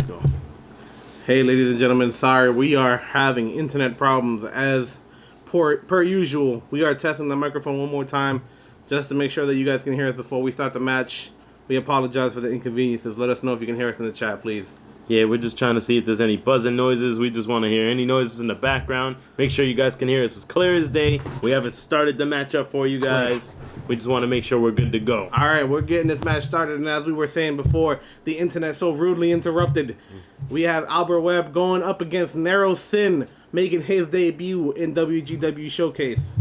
go. Hey, ladies and gentlemen, sorry, we are having internet problems as per usual. We are testing the microphone one more time just to make sure that you guys can hear us before we start the match. We apologize for the inconveniences. Let us know if you can hear us in the chat, please. Yeah, we're just trying to see if there's any buzzing noises. We just want to hear any noises in the background. Make sure you guys can hear us as clear as day. We haven't started the matchup for you guys. We just want to make sure we're good to go. All right, we're getting this match started, and as we were saying before, the internet so rudely interrupted. We have Albert Webb going up against Narrow Sin, making his debut in WGW Showcase.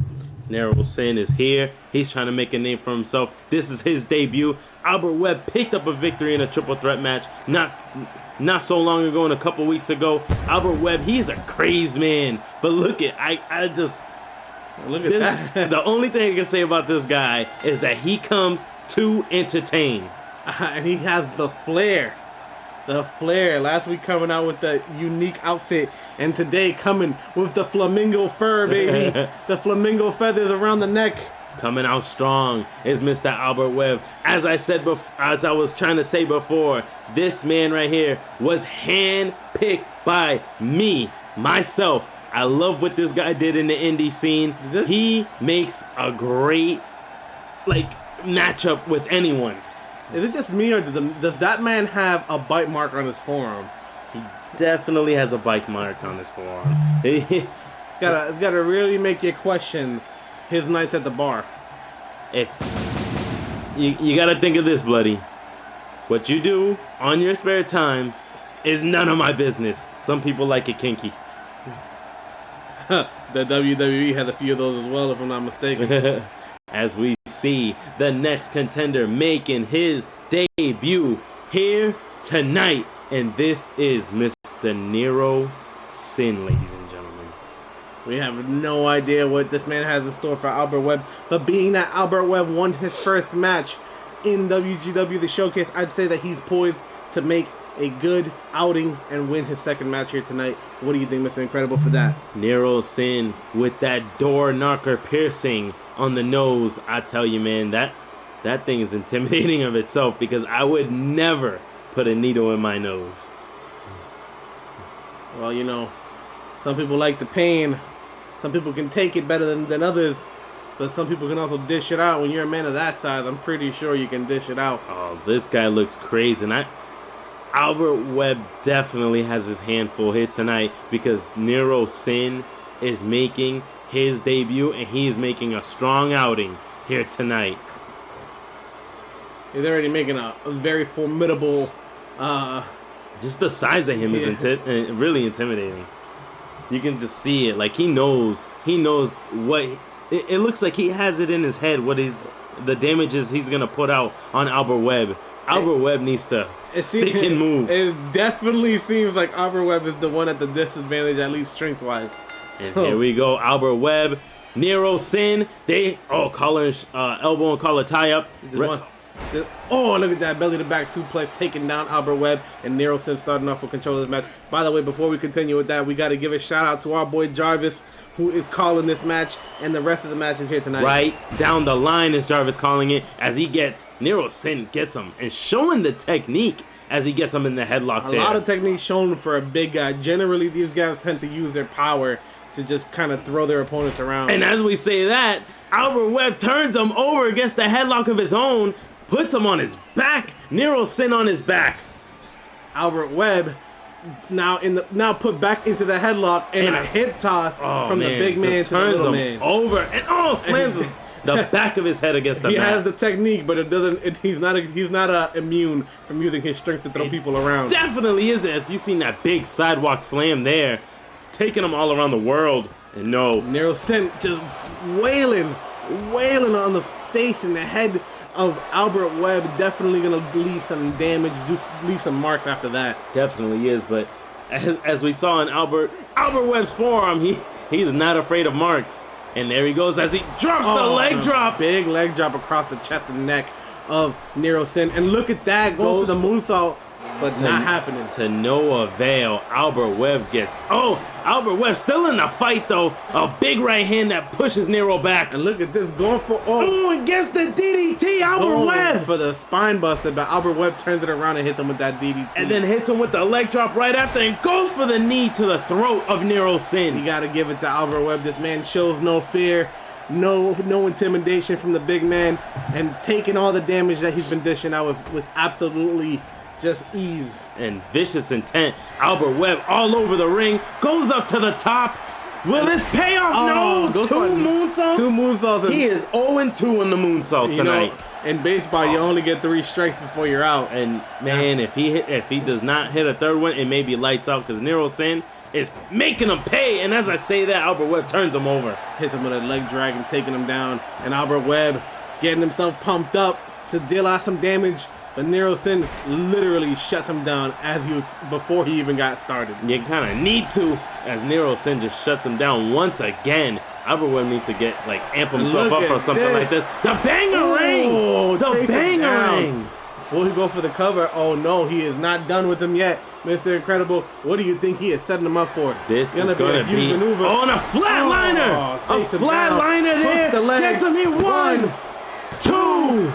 Narrow Sin is here. He's trying to make a name for himself. This is his debut. Albert Webb picked up a victory in a triple threat match not so long ago, and a couple weeks ago. Albert Webb, he's a crazed man. But look at that. The only thing I can say about this guy is that he comes to entertain. And he has the flair. The flair. Last week coming out with the unique outfit, and today coming with the flamingo fur, baby. The flamingo feathers around the neck. Coming out strong is Mr. Albert Webb. As I was trying to say before, this man right here was handpicked by me, myself. I love what this guy did in the indie scene. He makes a great matchup with anyone. Is it just me, or does that man have a bite mark on his forearm? He definitely has a bite mark on his forearm. gotta really make you question his nights at the bar. If you gotta think of this, bloody. What you do on your spare time is none of my business. Some people like it kinky. The WWE had a few of those as well, if I'm not mistaken. As we see the next contender making his debut here tonight, and this is Mr. Nero Sin, ladies and gentlemen. We have no idea what this man has in store for Albert Webb, but being that Albert Webb won his first match in WGW The Showcase, I'd say that he's poised to make a good outing and win his second match here tonight. What do you think, Mr. Incredible, for that? Nero Sin with that door knocker piercing on the nose. I tell you, man, that thing is intimidating of itself, because I would never put a needle in my nose. Well, you know, some people like the pain. Some people can take it better than others, but some people can also dish it out. When you're a man of that size, I'm pretty sure you can dish it out. Oh, this guy looks crazy. And Albert Webb definitely has his hand full here tonight, because Nero Sin is making his debut, and he is making a strong outing here tonight. He's already making a very formidable... Just the size of him is really intimidating. You can just see it. Like, he knows what... It looks like he has it in his head what the damages he's going to put out on Albert Webb. Albert Webb needs to stick and move. It definitely seems like Albert Webb is the one at the disadvantage, at least strength-wise. And here we go. Albert Webb, Nero Sin. Collar, elbow and collar tie-up. Oh, look at that belly-to-back suplex taking down Albert Webb, and Nero Sin starting off with control of this match. By the way, before we continue with that, we got to give a shout-out to our boy Jarvis, who is calling this match, and the rest of the matches here tonight. Right down the line is Jarvis calling it, as Nero Sin gets him, and showing the technique as he gets him in the headlock there. A lot of technique shown for a big guy. Generally, these guys tend to use their power to just kind of throw their opponents around. And as we say that, Albert Webb turns him over against the headlock of his own, puts him on his back. Nero Sin on his back. Albert Webb now put back into the headlock, and a hip toss from the big man to the little man. Over and slams the back of his head against the mat. He has the technique, but he's not immune from using his strength to throw people around. Definitely is. As you seen that big sidewalk slam there, taking them all around the world. And Nero Sin just wailing on the face and the head of Albert Webb. Definitely gonna leave some damage, leave some marks after that. Definitely is, but as we saw in Albert Webb's forearm, he's not afraid of marks. And there he goes as he drops the leg drop. Big leg drop across the chest and neck of Nero Sin. And look at that, going for the moonsault, but not happening. To no avail. Albert Webb gets Albert Webb still in the fight, though. A big right hand that pushes Nero back. And look at this, going for and gets the DDT, Albert Webb. For the spine buster, but Albert Webb turns it around and hits him with that DDT. And then hits him with the leg drop right after and goes for the knee to the throat of Nero Sin. You got to give it to Albert Webb. This man shows no fear, no intimidation from the big man, and taking all the damage that he's been dishing out with absolutely just ease. And vicious intent. Albert Webb all over the ring, goes up to the top. Will this pay off? No! Two moonsaults? Two moonsaults. He is 0-2 on the moonsaults tonight. In baseball, you only get 3 strikes before you're out. And man, if he does not hit a third one, it may be lights out because Nero Sin is making him pay. And as I say that, Albert Webb turns him over. Hits him with a leg drag and taking him down. And Albert Webb getting himself pumped up to deal out some damage. But Nero Sin literally shuts him down before he even got started. You kind of need to, as Nero Sin just shuts him down once again. Albert Webb needs to amp himself up for something like this. The banger ring! The banger ring! Will he go for the cover? Oh no, he is not done with him yet. Mr. Incredible, what do you think he is setting him up for? This is going to be... maneuver. Oh, and a flatliner! A flatliner there! Gets him here. 1, 2...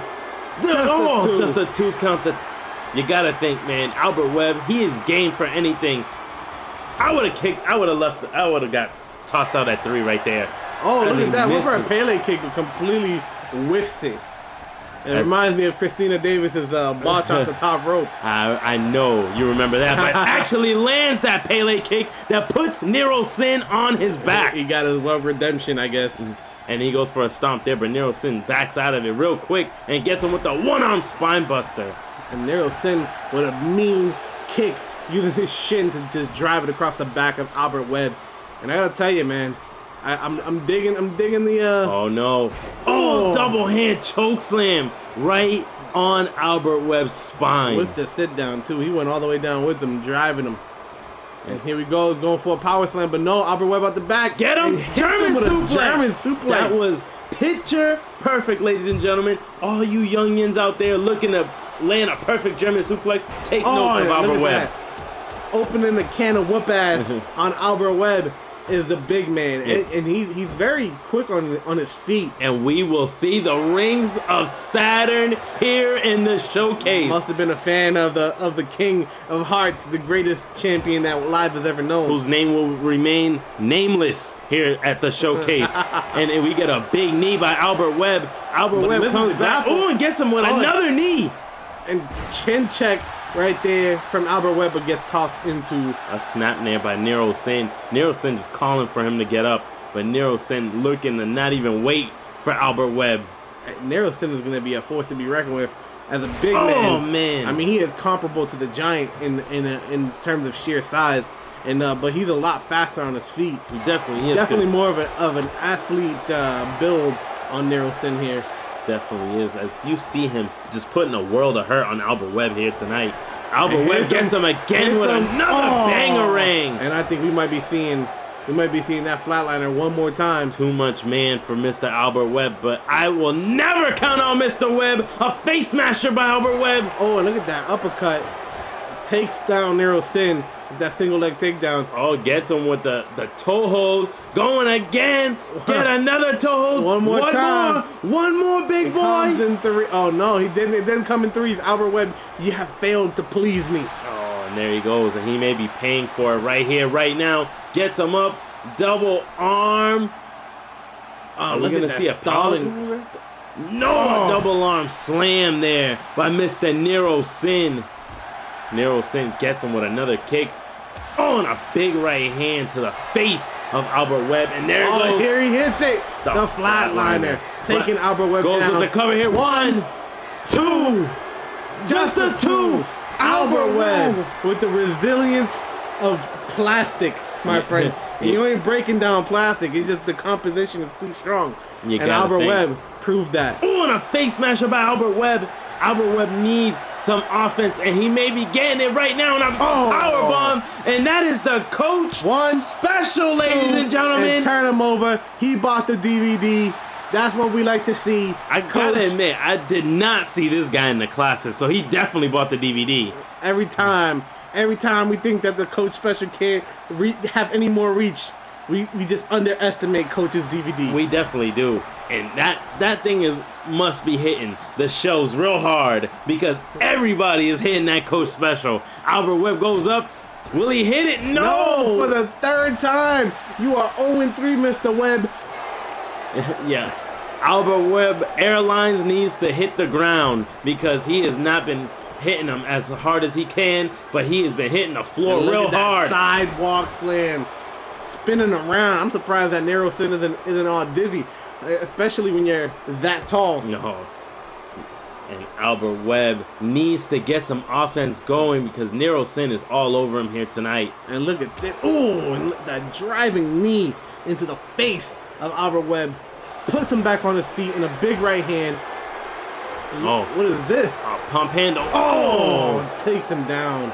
Just a 2 count. You gotta think, man. Albert Webb, he is game for anything. I would have got tossed out at 3 right there. Oh, look at that. What for a Pele kick completely whiffs it. It reminds me of Christina Davis's botch off the top rope. I know you remember that, but actually lands that Pele kick that puts Nero Sin on his back. He got his redemption, I guess. And he goes for a stomp there, but Nero Sin backs out of it real quick and gets him with the one-arm spine buster. And Nero Sin with a mean kick, using his shin to just drive it across the back of Albert Webb. And I gotta tell you, man, I'm digging the. Oh no! Oh, double hand choke slam right on Albert Webb's spine. With the sit down too, he went all the way down with him, driving him. And here we go, going for a power slam, but no, Albert Webb out the back. Get him! German suplex. That was picture perfect, ladies and gentlemen. All you youngins out there looking to land a perfect German suplex, take notes of Albert Webb. Opening the can of whoop ass on Albert Webb is the big man, and he's very quick on his feet. And we will see the rings of Saturn here in the showcase. Must have been a fan of the King of Hearts, the greatest champion that Live has ever known, whose name will remain nameless here at the showcase. And we get a big knee by Albert Webb. Albert Webb comes back, and gets him with another knee. And chin check right there from Albert Webb, but gets tossed into a snap there by Nero Sin. Nero Sin just calling for him to get up, but Nero Sin looking to not even wait for Albert Webb. Nero Sin is going to be a force to be reckoned with as a big man. Oh man! I mean, he is comparable to the Giant in terms of sheer size, and but he's a lot faster on his feet. He definitely is. Definitely more of an athlete build on Nero Sin here. Definitely is, as you see him just putting a world of hurt on Albert Webb here tonight. Albert Webb gets him again with another banger ring. And I think we might be seeing that flatliner one more time. Too much man for Mr. Albert Webb, but I will never count out Mr. Webb. A face smasher by Albert Webb. Oh, and look at that uppercut. Takes down Nero Sin. That single leg takedown. Oh, gets him with the toe hold. Going again. Get another toe hold. One more time. One more, big boy. Comes in 3. Oh no, he didn't. It didn't come in 3s. Albert Webb, you have failed to please me. Oh, and there he goes, and he may be paying for it right here, right now. Gets him up. Double arm. Oh, look at that see a stalling. No, double arm slam there by Mr. Nero Sin. Nero Sin gets him with another kick. Oh, and a big right hand to the face of Albert Webb. And there it goes. Here he hits it. The flatliner. Taking Albert Webb goes down. With the cover here. 1, 2. Just a 2. Albert Webb with the resilience of plastic, my friend. You ain't breaking down plastic. It's just the composition is too strong. And Albert Webb proved that. Oh, and a face smasher by Albert Webb. Albert Webb needs some offense, and he may be getting it right now. And a power bomb, and that is the Coach One special, ladies and gentlemen. And turn him over. He bought the DVD. That's what we like to see. I gotta admit, I did not see this guy in the classes, so he definitely bought the DVD. Every time Every time we think that the Coach Special can't have any more reach, we just underestimate Coach's DVD. We definitely do. And that thing must be hitting the shows real hard because everybody is hitting that Coach Special. Albert Webb goes up. Will he hit it? No! For the third time. You are 0-3, Mr. Webb. Yeah. Albert Webb Airlines needs to hit the ground because he has not been hitting them as hard as he can, but he has been hitting the floor real hard. Sidewalk slam. Spinning around. I'm surprised that Nero Sin isn't all dizzy, especially when you're that tall. No. And Albert Webb needs to get some offense going because Nero Sin is all over him here tonight. And look at that. Oh, and that driving knee into the face of Albert Webb. Puts him back on his feet in a big right hand. Oh. What is this? A pump handle. Oh, takes him down.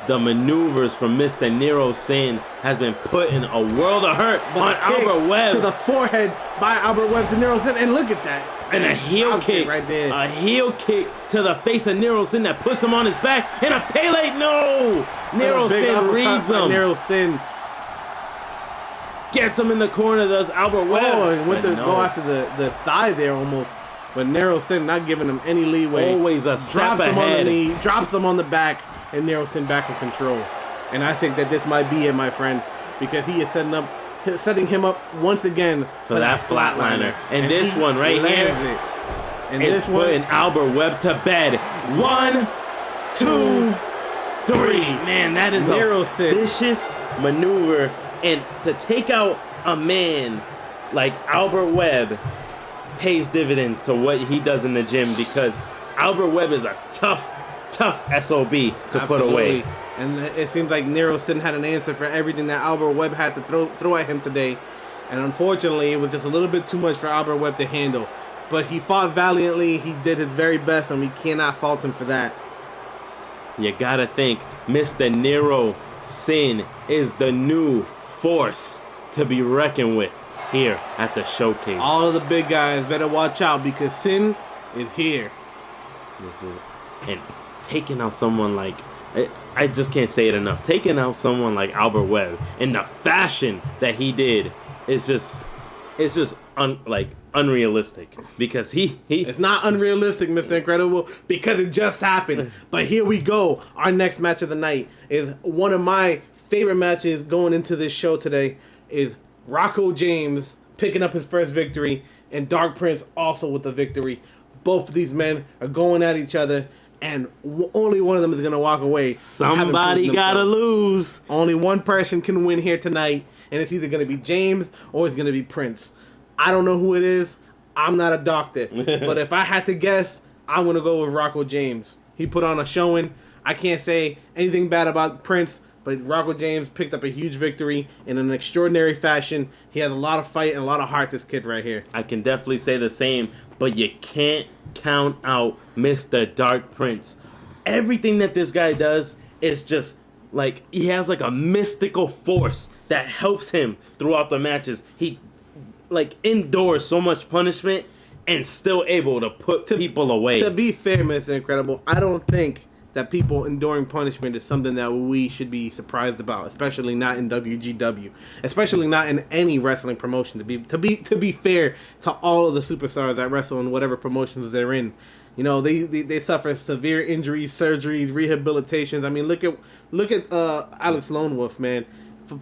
The maneuvers from Mr. Nero Sin has been putting a world of hurt on Albert Webb. To the forehead by Albert Webb to Nero Sin. And look at that. And a heel kick right there. A heel kick to the face of Nero Sin that puts him on his back. And a Pele. No! Nero Sin reads him. Nero Sin gets him in the corner, does Albert Webb. Oh, and went to go after the thigh there almost. But Nero Sin not giving him any leeway. Always a step ahead. Drops him on the knee, drops him on the back, and Nero Sin back in control. And I think that this might be it, my friend, because he is setting him up once again for that flatliner. And this one right here and is putting Albert Webb to bed. 1, 2, 3. Man, that is a vicious maneuver. And to take out a man like Albert Webb pays dividends to what he does in the gym because Albert Webb is a tough SOB to put away. And it seems like Nero Sin had an answer for everything that Albert Webb had to throw at him today. And unfortunately, it was just a little bit too much for Albert Webb to handle. But he fought valiantly. He did his very best, and we cannot fault him for that. You gotta think, Mr. Nero Sin is the new force to be reckoned with here at the showcase. All of the big guys better watch out because Sin is here. And taking out someone like, I just can't say it enough. Taking out someone like Albert Webb in the fashion that he did is just unrealistic because it's not unrealistic, Mr. Incredible, because it just happened. But here we go. Our next match of the night is one of my favorite matches going into this show today. Is Rocco James picking up his first victory and Dark Prince also with the victory. Both of these men are going at each other, and only one of them is going to walk away. Somebody got to lose. Only one person can win here tonight, and it's either going to be James or it's going to be Prince. I don't know who it is. I'm not a doctor. But if I had to guess, I'm going to go with Rocco James. He put on a showing. I can't say anything bad about Prince, but Rocco James picked up a huge victory in an extraordinary fashion. He has a lot of fight and a lot of heart, this kid right here. I can definitely say the same, but you can't count out Mr. Dark Prince. Everything that this guy does is just like, he has like a mystical force that helps him throughout the matches. He like endures so much punishment and still able to put people away. To be fair, Mr. Incredible, I don't think that people enduring punishment is something that we should be surprised about, especially not in WGW, especially not in any wrestling promotion. To be fair to all of the superstars that wrestle in whatever promotions they're in, you know, they suffer severe injuries, surgeries, rehabilitations. I mean, look at Alex Lone Wolf, man.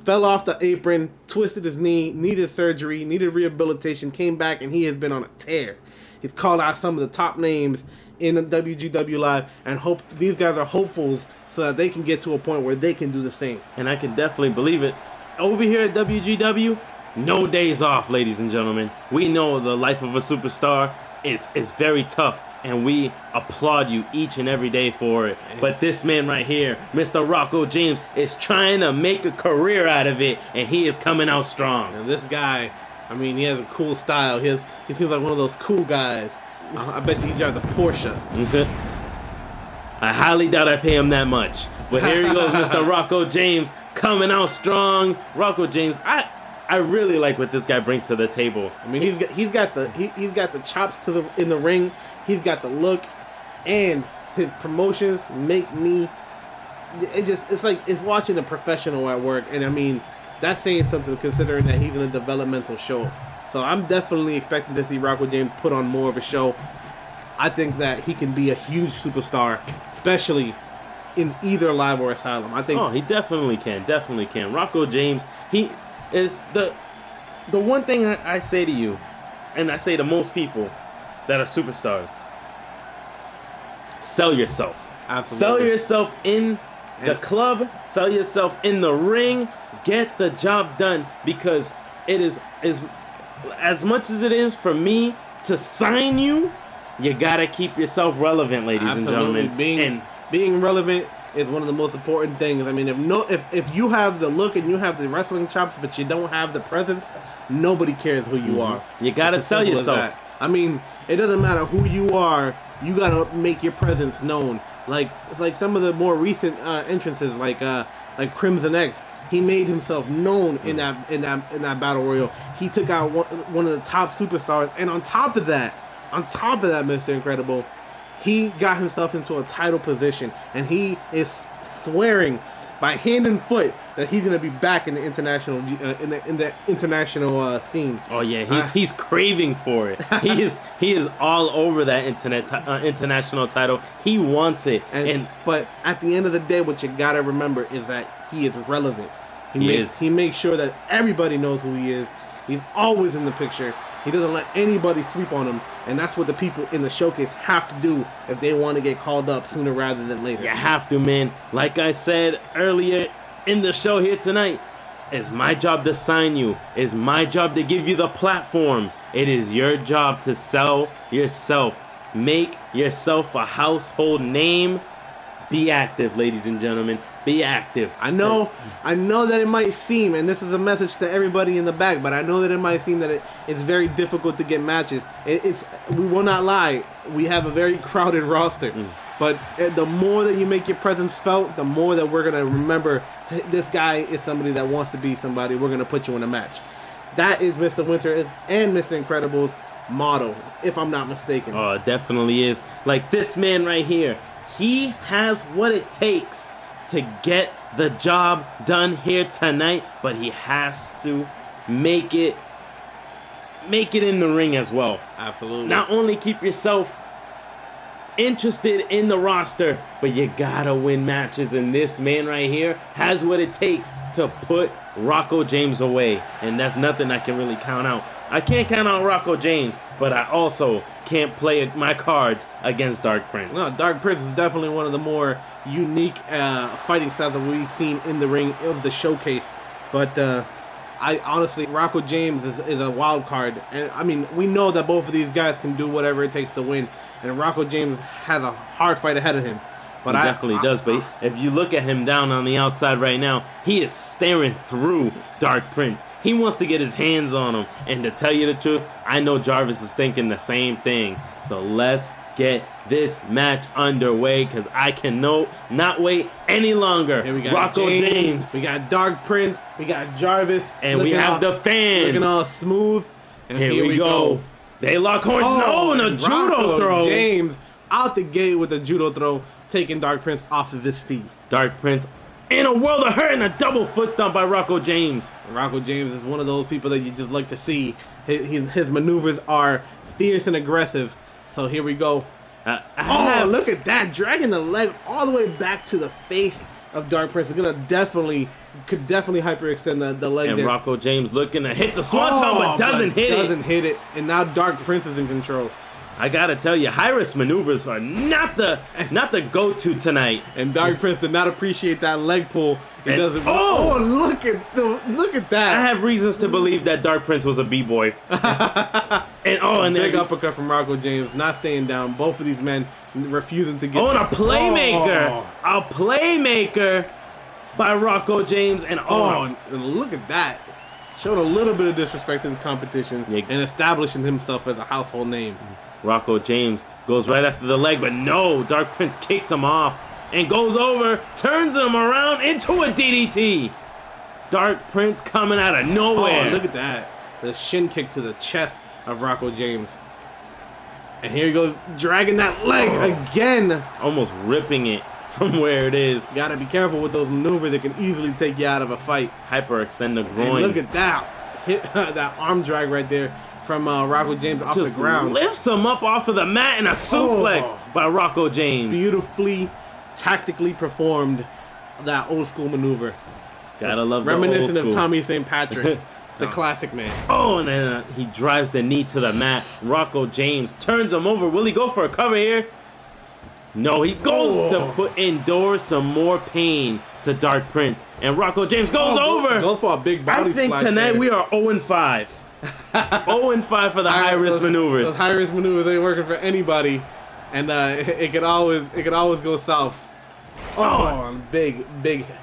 Fell off the apron, twisted his knee, needed surgery, needed rehabilitation, came back, and he has been on a tear. He's called out some of the top names in the WGW Live, and these guys are hopefuls so that they can get to a point where they can do the same. And I can definitely believe it. Over here at WGW, no days off, ladies and gentlemen. We know the life of a superstar is very tough, and we applaud you each and every day for it. But this man right here, Mr. Rocco James, is trying to make a career out of it, and he is coming out strong. And this guy, I mean, he has a cool style. He seems like one of those cool guys. I bet you he drives a Porsche. I highly doubt I pay him that much. But here he goes, Mr. Rocco James, coming out strong. Rocco James, I really like what this guy brings to the table. I mean, he's got the chops in the ring. He's got the look, and his promotions make me it's like it's watching a professional at work, and I mean that's saying something considering that he's in a developmental show. So I'm definitely expecting to see Rocco James put on more of a show. I think that he can be a huge superstar, especially in either Live or Asylum. I think. Oh, he definitely can. Rocco James, he is the one thing I say to you, and I say to most people that are superstars. Sell yourself. Absolutely. Sell yourself in the club. Sell yourself in the ring. Get the job done, because it is as much as it is for me to sign you. You gotta keep yourself relevant, ladies and gentlemen. Being relevant is one of the most important things. I mean, if you have the look and you have the wrestling chops, but you don't have the presence, nobody cares who you are. You gotta sell yourself. I mean, it doesn't matter who you are. You gotta make your presence known. Like it's like some of the more recent entrances, like Crimson X. He made himself known in that battle royal. He took out one of the top superstars, and on top of that, Mr. Incredible, he got himself into a title position, and he is swearing by hand and foot that he's gonna be back in the international international scene. Oh yeah, he's craving for it. he is all over that international title. He wants it. But at the end of the day, what you gotta remember is that he is relevant. He makes sure that everybody knows who he is. He's always in the picture. He doesn't let anybody sleep on him, and that's what the people in the showcase have to do if they want to get called up sooner rather than later. You have to, man. Like I said earlier in the show here tonight, it's my job to sign you. It's my job to give you the platform. It is your job to sell yourself. Make yourself a household name. Be active, ladies and gentlemen. Be active. I know that it might seem, and this is a message to everybody in the back, but I know that it might seem that it's very difficult to get matches. We will not lie. We have a very crowded roster. But the more that you make your presence felt, the more that we're going to remember this guy is somebody that wants to be somebody. We're going to put you in a match. That is Mr. Winter and Mr. Incredible's motto, if I'm not mistaken. Oh, it definitely is. Like this man right here. He has what it takes to get the job done here tonight, but he has to make it in the ring as well. Absolutely. Not only keep yourself interested in the roster, but you gotta win matches, and this man right here has what it takes to put Rocco James away, and that's nothing I can really count out. I can't count out Rocco James, but I also can't play my cards against Dark Prince. No, Dark Prince is definitely one of the more unique fighting styles that we've seen in the ring of the showcase. But I honestly, Rocco James is a wild card. And I mean, we know that both of these guys can do whatever it takes to win. And Rocco James has a hard fight ahead of him. But he definitely does. But if you look at him down on the outside right now, he is staring through Dark Prince. He wants to get his hands on him. And to tell you the truth, I know Jarvis is thinking the same thing. So let's get this match underway, because I can not wait any longer. Here we got Rocco James. We got Dark Prince. We got Jarvis. And we have the fans. Looking all smooth. And here we go. They lock horns. Oh, and a judo throw. James out the gate with a judo throw, taking Dark Prince off of his feet. Dark Prince in a world of hurt, and a double foot stomp by Rocco James. Rocco James is one of those people that you just like to see. His maneuvers are fierce and aggressive. So here we go. Look at that. Dragging the leg all the way back to the face of Dark Prince. It's could definitely hyperextend the leg. And Rocco James looking to hit the swanton, but doesn't hit it. And now Dark Prince is in control. I gotta tell you, high-risk maneuvers are not the go-to tonight. And Dark Prince did not appreciate that leg pull. Look at that! I have reasons to believe that Dark Prince was a b-boy. and big uppercut from Rocco James, not staying down. Both of these men refusing to get. And a playmaker, a playmaker by Rocco James, and look at that! Showed a little bit of disrespect to the competition and establishing himself as a household name. Rocco James goes right after the leg, but no, Dark Prince kicks him off and goes over, turns him around into a DDT. Dark Prince coming out of nowhere. Oh, look at that. The shin kick to the chest of Rocco James. And here he goes, dragging that leg again. Almost ripping it from where it is. You gotta be careful with those maneuvers that can easily take you out of a fight. Hyperextend the groin. And look at that. Hit that arm drag right there from Rocco James off Just the ground. lifts him up off of the mat and a suplex by Rocco James. Beautifully, tactically performed that old school maneuver. Gotta love the old Reminiscent school. of Tommy St. Patrick, the classic man. Oh, and then he drives the knee to the mat. Rocco James turns him over. Will he go for a cover here? No, he goes to endure some more pain to Dark Prince. And Rocco James goes over. Goes for a big body I think splash tonight there. we are 0-5. 0-5 for the high-risk maneuvers. Those high-risk maneuvers ain't working for anybody. And it could always go south. Oh, big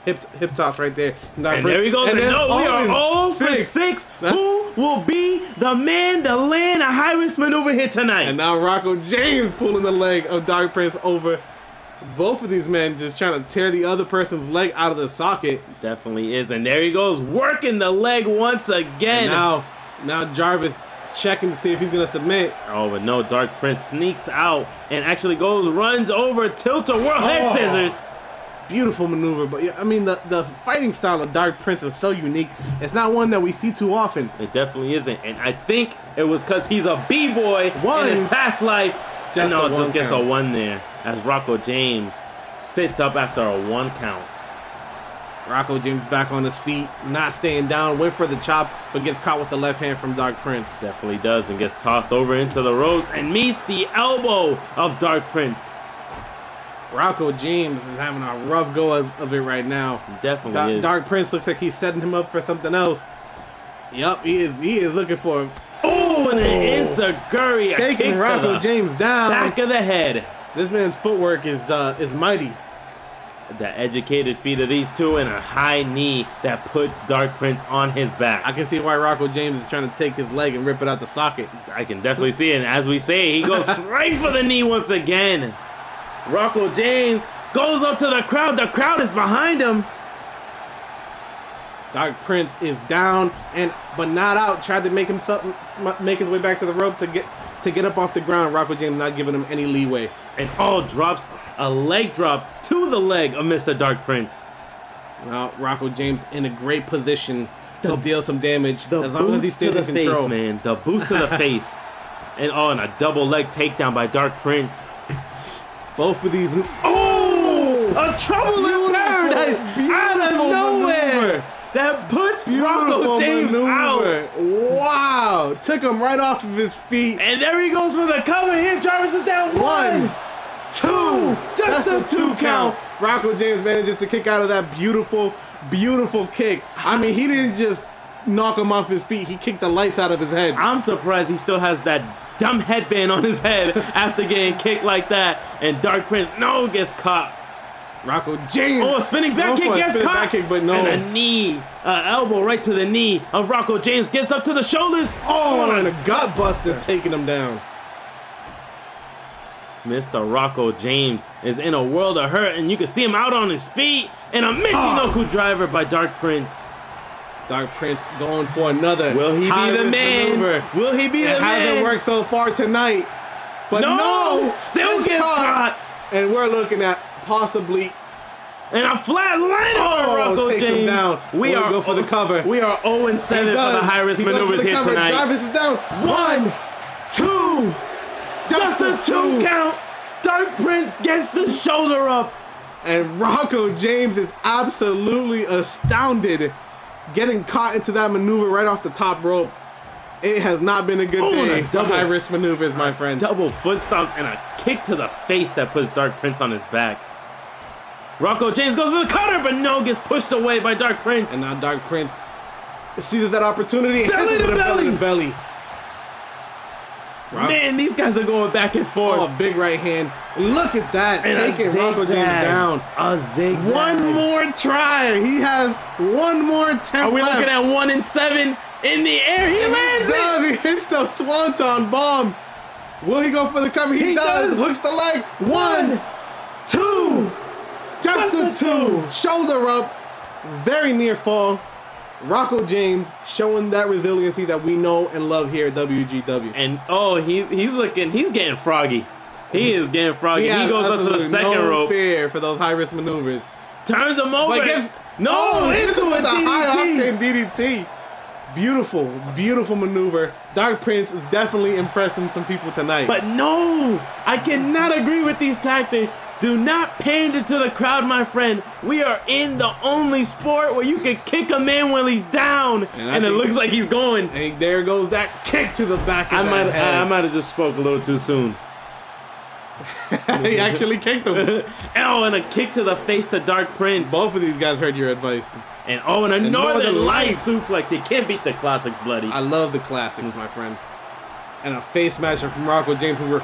hip toss right there. And there he goes. And no, we are 0 for 6. Who will be the man to land a high-risk maneuver here tonight? And now Rocco James pulling the leg of Dark Prince over. Both of these men just trying to tear the other person's leg out of the socket. Definitely is. And there he goes, working the leg once again. And now Jarvis checking to see if he's going to submit. Oh, but no, Dark Prince sneaks out and actually runs over, tilt-a-whirl, head scissors. Beautiful maneuver, but yeah, I mean the fighting style of Dark Prince is so unique. It's not one that we see too often. It definitely isn't, and I think it was because he's a b-boy in his past life. Just gets a 1 there as Rocco James sits up after a 1 count. Rocco James back on his feet, not staying down, went for the chop, but gets caught with the left hand from Dark Prince. Definitely does, and gets tossed over into the ropes and meets the elbow of Dark Prince. Rocco James is having a rough go of it right now. Definitely is. Dark Prince looks like he's setting him up for something else. Yup, he is looking for him. Oh, and an enziguri, taking Rocco James down. Back of the head. This man's footwork is mighty. The educated feet of these two and a high knee that puts Dark Prince on his back. I can see why Rocco James is trying to take his leg and rip it out the socket. I can definitely see it. And as we say, he goes right for the knee once again. Rocco James goes up to the crowd. The crowd is behind him. Dark Prince is down but not out. Tried to make his way back to the rope to get up off the ground. Rocco James not giving him any leeway. And drops a leg drop to the leg of Mr. Dark Prince. Now Rocco James in a great position to deal some damage as long as he stays in control. Face, man. The boost to the face. And a double leg takedown by Dark Prince. Both of these. Oh! A trouble in paradise out of nowhere. That puts Rocco James out. Wow. Took him right off of his feet. And there he goes for the cover here. Jarvis is down 1, 2. Just a 2 count. Rocco James manages to kick out of that beautiful, beautiful kick. I mean, he didn't just knock him off his feet. He kicked the lights out of his head. I'm surprised he still has that dumb headband on his head after getting kicked like that. And Dark Prince, gets caught. Rocco James. Oh, a spinning back kick gets caught. Back kick, but no. And a knee, elbow right to the knee of Rocco James. Gets up to the shoulders. Oh, and a gut buster taking him down. Mr. Rocco James is in a world of hurt, and you can see him out on his feet. And a Michinoku driver by Dark Prince. Dark Prince going for another. Will he be the man? Maneuver. Will he be the man? It hasn't worked so far tonight. But no, still gets caught. And we're looking at possibly. And a flat line on Rocco takes James. Him down. We are go for the cover. We are 0-7 for the high-risk maneuvers here tonight. Jarvis is down. 1, 2. Just a 2 count. Dark Prince gets the shoulder up. And Rocco James is absolutely astounded, getting caught into that maneuver right off the top rope. It has not been a good day for high-risk maneuvers, my friend. Double foot stomp and a kick to the face that puts Dark Prince on his back. Rocco James goes for the cutter, but gets pushed away by Dark Prince. And now Dark Prince seizes that opportunity. Belly to belly. Man, these guys are going back and forth. Oh, big right hand. Look at that. And taking Rocco James down. A zigzag. One more try. He has one more attempt. Are we looking at 1-7? In the air, he lands it! He hits the swanton bomb. Will he go for the cover? He does. Hooks the leg. 1, 2. Just a 2. Shoulder up. Very near fall. Rocco James showing that resiliency that we know and love here at WGW. And he's getting froggy. He is getting froggy. He goes up to the second rope. Fear for those high risk maneuvers. Turns him over. Into the high octane DDT. Beautiful, beautiful maneuver. Dark Prince is definitely impressing some people tonight. But no, I cannot agree with these tactics. Do not pander to the crowd, my friend. We are in the only sport where you can kick a man while he's down, and it looks like he's going. And there goes that kick to the back of I might have just spoke a little too soon. He actually kicked him. And a kick to the face to Dark Prince. Both of these guys heard your advice. And a Northern Lights suplex. You can't beat the classics, bloody. I love the classics, my friend. And a face smasher from Rocco James who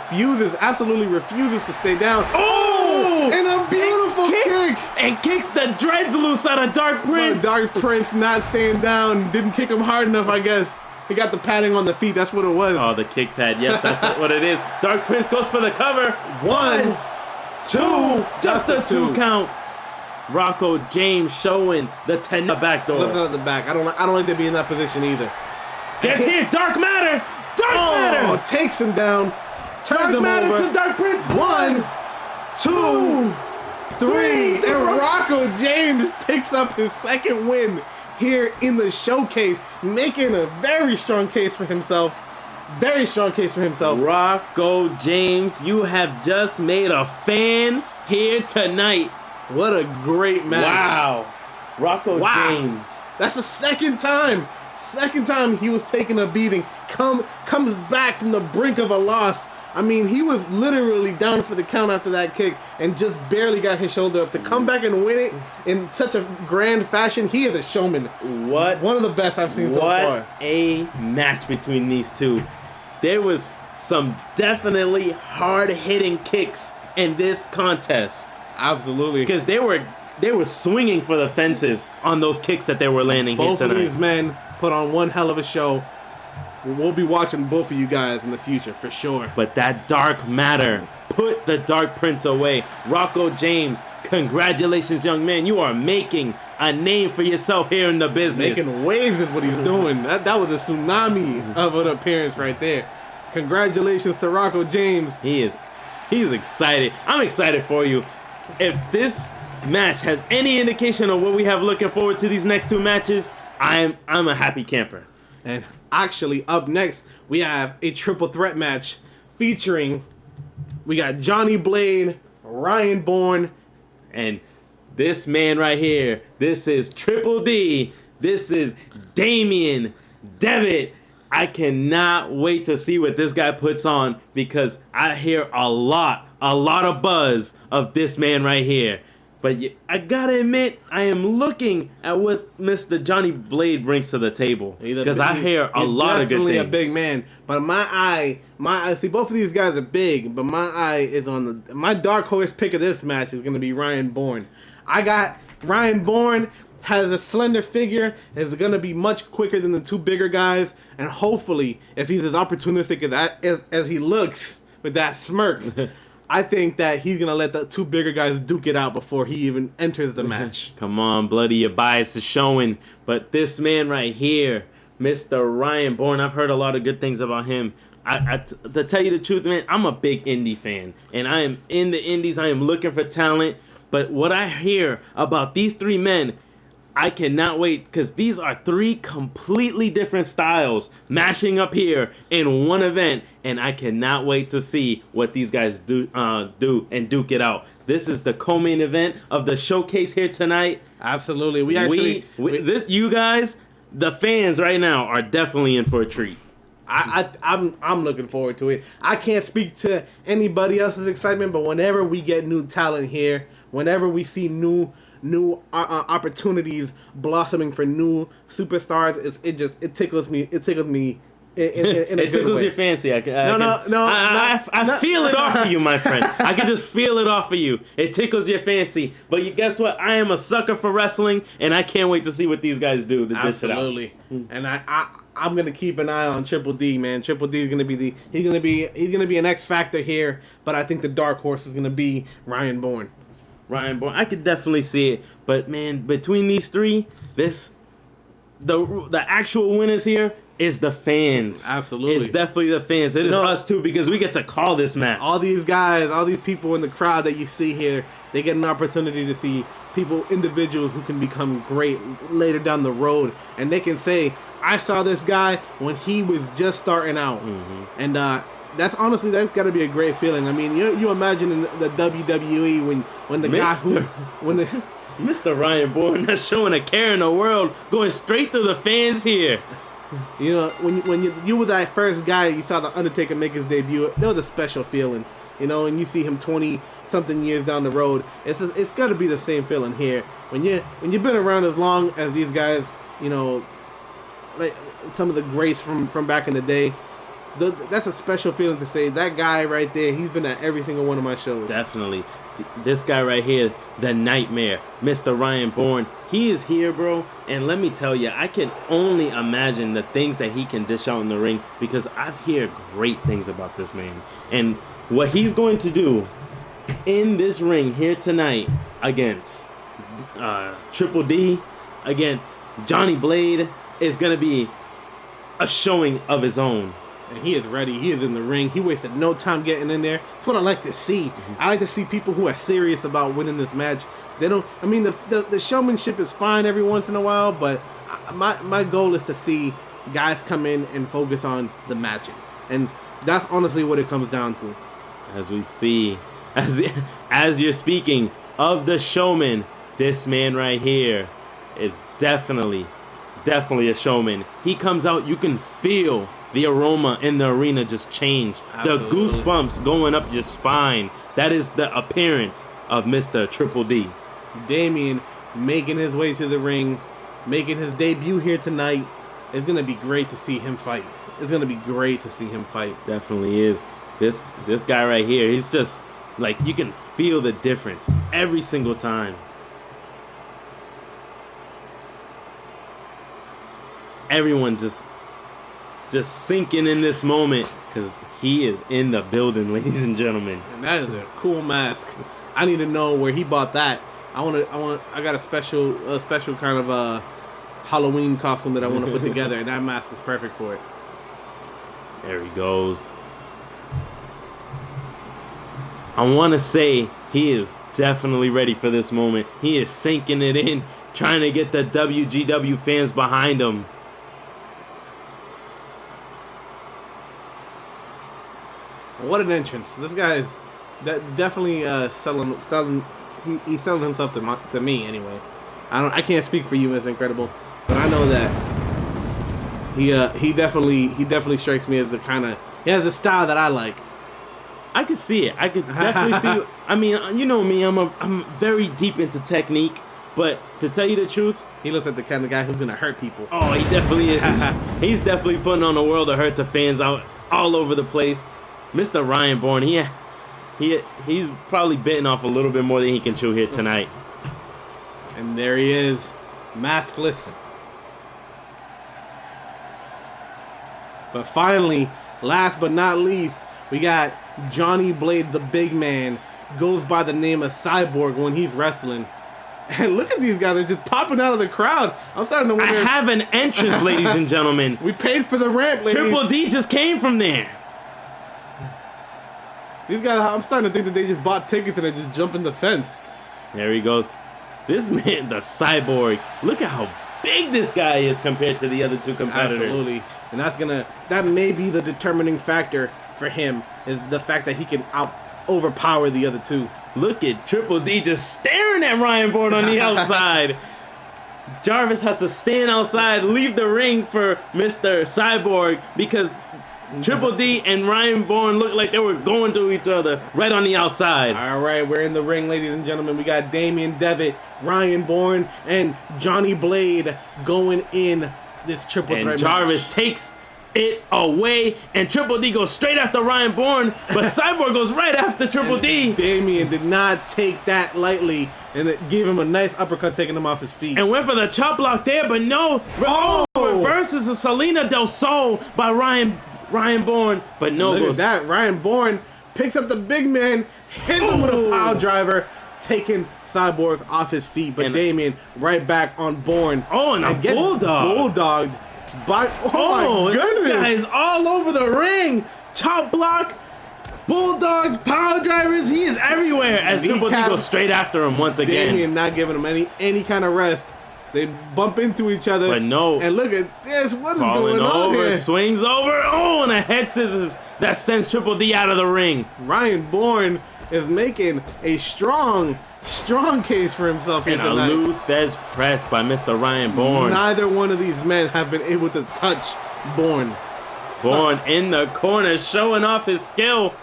absolutely refuses to stay down. Oh! And a beautiful kick! And kicks the dreads loose out of Dark Prince. But Dark Prince not staying down. Didn't kick him hard enough, I guess. He got the padding on the feet. That's what it was. Oh, the kick pad. Yes, that's what it is. Dark Prince goes for the cover. 1, 2. Just a 2 count. Rocco James showing the back door. Slipped out the back. I don't like to be in that position either. Guess here, Dark Matter. Dark Matter takes him down. Turns him over. To Dark Prince. 1, 2, 3. And Rocco James picks up his second win here in the showcase, making a very strong case for himself. Very strong case for himself. Rocco James, you have just made a fan here tonight. What a great match. Wow. Rocco James. That's the second time he was taking a beating. Comes back from the brink of a loss. I mean, he was literally down for the count after that kick and just barely got his shoulder up. To come back and win it in such a grand fashion, he is a showman. One of the best I've seen so far. What a match between these two. There was some definitely hard-hitting kicks in this contest. Absolutely. Because they were swinging for the fences on those kicks that they were landing here tonight. Both of these men put on one hell of a show. We'll be watching both of you guys in the future for sure. But that Dark Matter put the Dark Prince away. Rocco James, congratulations, young man. You are making a name for yourself here in the business. Making waves is what he's doing. That was a tsunami of an appearance right there. Congratulations to Rocco James. He's excited. I'm excited for you. If this match has any indication of what we have looking forward to these next 2 matches, I'm a happy camper. And actually, up next, we have a triple threat match featuring, we got Johnny Blade, Ryan Bourne, and this man right here. This is Triple D. This is Damian Devitt. I cannot wait to see what this guy puts on because I hear a lot of buzz of this man right here. But I gotta admit, I am looking at what Mr. Johnny Blade brings to the table because I hear a lot of good things. He's definitely a big man, but my eye. See, both of these guys are big, but my eye is on my dark horse pick of this match is gonna be Ryan Bourne. I got Ryan Bourne. Has a slender figure, is going to be much quicker than the 2 bigger guys, and hopefully, if he's as opportunistic as he looks with that smirk, I think that he's going to let the 2 bigger guys duke it out before he even enters the match. Come on, bloody, your bias is showing, but this man right here, Mr. Ryan Bourne, I've heard a lot of good things about him. To tell you the truth, man, I'm a big indie fan, and I am in the indies, I am looking for talent, but what I hear about these 3 men, I cannot wait because these are 3 completely different styles mashing up here in one event, and I cannot wait to see what these guys do and duke it out. This is the co-main event of the showcase here tonight. Absolutely, you guys, the fans right now are definitely in for a treat. I'm looking forward to it. I can't speak to anybody else's excitement, but whenever we get new talent here, whenever we see new opportunities blossoming for new superstars, it tickles me. It tickles me. It tickles your fancy. I feel it off of you, my friend. I can just feel it off of you. It tickles your fancy. But guess what? I am a sucker for wrestling, and I can't wait to see what these guys do to dish it out. Absolutely. And I'm gonna keep an eye on Triple D, man. Triple D is gonna be he's gonna be an X factor here. But I think the dark horse is gonna be Ryan Bourne. Ryan Bourne, I could definitely see it, but man, between these 3, the actual winners here, is the fans. Absolutely. It's definitely the fans. It is us too, because we get to call this match. All these guys, all these people in the crowd that you see here, they get an opportunity to see individuals who can become great later down the road. And they can say, I saw this guy when he was just starting out. Mm-hmm. And that's got to be a great feeling. I mean, you imagine in the WWE when the guy Mr. Ryan Bourne not showing a care in the world, going straight to the fans here. You know, when you were that first guy, you saw the Undertaker make his debut. That was a special feeling, you know. And you see him 20-something years down the road. It's got to be the same feeling here. When you've been around as long as these guys, you know, like some of the greats from back in the day. That's a special feeling to say that guy right there. He's been at every single one of my shows. Definitely. This guy right here, the Nightmare, Mr. Ryan Bourne, he is here, bro. And let me tell you, I can only imagine the things that he can dish out in the ring, because I've heard great things about this man. And what he's going to do in this ring here tonight against Triple D, against Johnny Blade, is going to be a showing of his own. And he is ready. He is in the ring. He wasted no time getting in there. That's what I like to see. Mm-hmm. I like to see people who are serious about winning this match. They don't. I mean, the showmanship is fine every once in a while, but my goal is to see guys come in and focus on the matches, and that's honestly what it comes down to. As we see, as you're speaking of the showman, this man right here is definitely a showman. He comes out, you can feel the aroma in the arena just change. Absolutely. The goosebumps going up your spine. That is the appearance of Mr. Triple D. Damien making his way to the ring, making his debut here tonight. It's going to be great to see him fight. Definitely is. This guy right here, he's just like, you can feel the difference every single time. Everyone just sinking in this moment, because he is in the building, ladies and gentlemen. And that is a cool mask. I need to know where he bought that. I got a special kind of Halloween costume that I want to put together, and that mask is perfect for it. There he goes. I want to say he is definitely ready for this moment. He is sinking it in, trying to get the WGW fans behind him. What an entrance! This guy is definitely selling. He's selling himself to me anyway. I can't speak for you, Mr. Incredible, but I know that he definitely strikes me as the kind of, he has the style that I like. I could see it. I could definitely see. I mean, you know me. I'm very deep into technique, but to tell you the truth, he looks like the kind of guy who's gonna hurt people. Oh, he definitely is. He's definitely putting on a world of hurt to fans out all over the place. Mr. Ryan Bourne, he's probably bitten off a little bit more than he can chew here tonight. And there he is, maskless. But finally, last but not least, we got Johnny Blade, the big man, goes by the name of Cyborg when he's wrestling. And look at these guys, they're just popping out of the crowd. I'm starting to wonder. I have an entrance, ladies and gentlemen. We paid for the rent, ladies. Triple D just came from there. These guys, I'm starting to think that they just bought tickets and they just jumped in the fence. There he goes. This man, the Cyborg. Look at how big this guy is compared to the other two competitors. Absolutely. And that may be the determining factor for him, is the fact that he can overpower the other two. Look at Triple D just staring at Ryan Bourne on the outside. Jarvis has to stand outside, leave the ring for Mr. Cyborg, because Triple D and Ryan Bourne looked like they were going to each other right on the outside. All right, we're in the ring, ladies and gentlemen. We got Damian Devitt, Ryan Bourne, and Johnny Blade going in this triple threat match. Jarvis takes it away, and Triple D goes straight after Ryan Bourne, but Cyborg goes right after Triple D. Damian did not take that lightly, and it gave him a nice uppercut, taking him off his feet. And went for the chop block there, but no. Reverses a Salina del Sol by Ryan Bourne, but no. Look at that. Ryan Bourne picks up the big man, hits him with a pile driver, taking Cyborg off his feet. But Damian right back on Bourne. Oh, and a bulldog. Bulldogged. Oh my goodness. This guy is all over the ring. Chop block, bulldogs, power drivers. He is everywhere as Triple D goes straight after him once again. Damien not giving him any kind of rest. They bump into each other. But no. And look at this. What is Falling going on over, here? swings over. Oh, and a head scissors that sends Triple D out of the ring. Ryan Bourne is making a strong case for himself here And a tonight. Luthez press by Mr. Ryan Bourne. Neither one of these men have been able to touch Bourne. Bourne in the corner showing off his skill.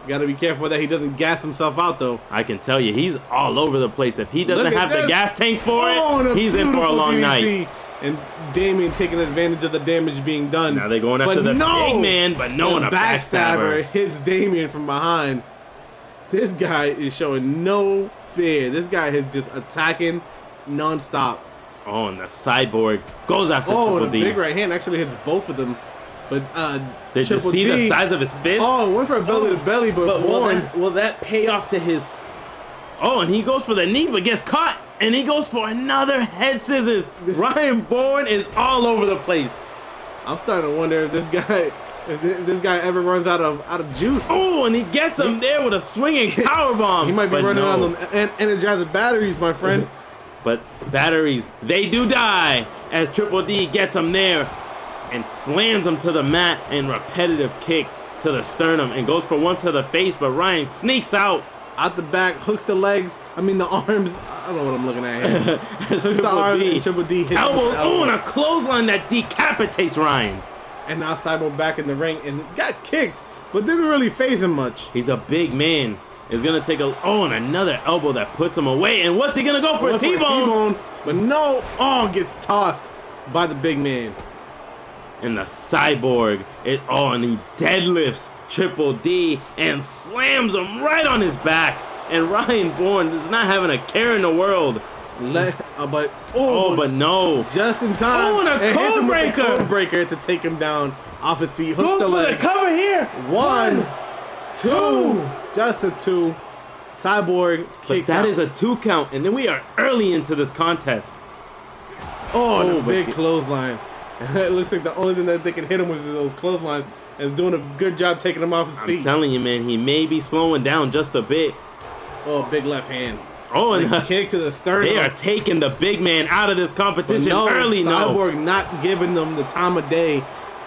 Got to be careful that he doesn't gas himself out, though. I can tell you, he's all over the place. If he doesn't have the gas tank for and it, he's in for a long DDT. night. And Damien taking advantage of the damage being done. Now they're going after the big man, but no one a backstabber. Hits Damien from behind. This guy is showing no fear. This guy is just attacking nonstop. Oh, and the Cyborg goes after Oh, Triple the D. big right hand actually hits both of them. But Did you see the size of his fist? Oh, went for a belly to belly, but Bourne. will that pay off to his... Oh, and he goes for the knee, but gets caught. And he goes for another head scissors. Ryan Bourne is all over the place. I'm starting to wonder if this guy ever runs out of juice. Oh, and he gets him there with a swinging powerbomb. He might be running out of Energizer batteries, my friend. But batteries, they do die as Triple D gets him there and slams him to the mat and repetitive kicks to the sternum and goes for one to the face, but Ryan sneaks out. Out the back, hooks the legs, the arms. I don't know what I'm looking at here. Hooks the arms and Triple D hits elbows. Oh, and a clothesline that decapitates Ryan. And now Cyborg back in the ring and got kicked, but didn't really phase him much. He's a big man. Is gonna take and another elbow that puts him away. And what's he gonna go for? A T-bone? But no, gets tossed by the big man. And the Cyborg, and he deadlifts Triple D and slams him right on his back. And Ryan Bourne is not having a care in the world. But no. Just in time. Oh, and a code breaker. Code breaker to take him down off his feet. Hooks Goes for the cover here. 1, 2. Just a 2. Cyborg kicks But that out. is a 2 count. And then we are early into this contest. The big clothesline. It looks like the only thing that they can hit him with is those clotheslines, and doing a good job taking him off his feet. I'm telling you, man, he may be slowing down just a bit. Oh, big left hand. Oh, and a kick to the sternum. They are taking the big man out of this competition early. Cyborg not giving them the time of day.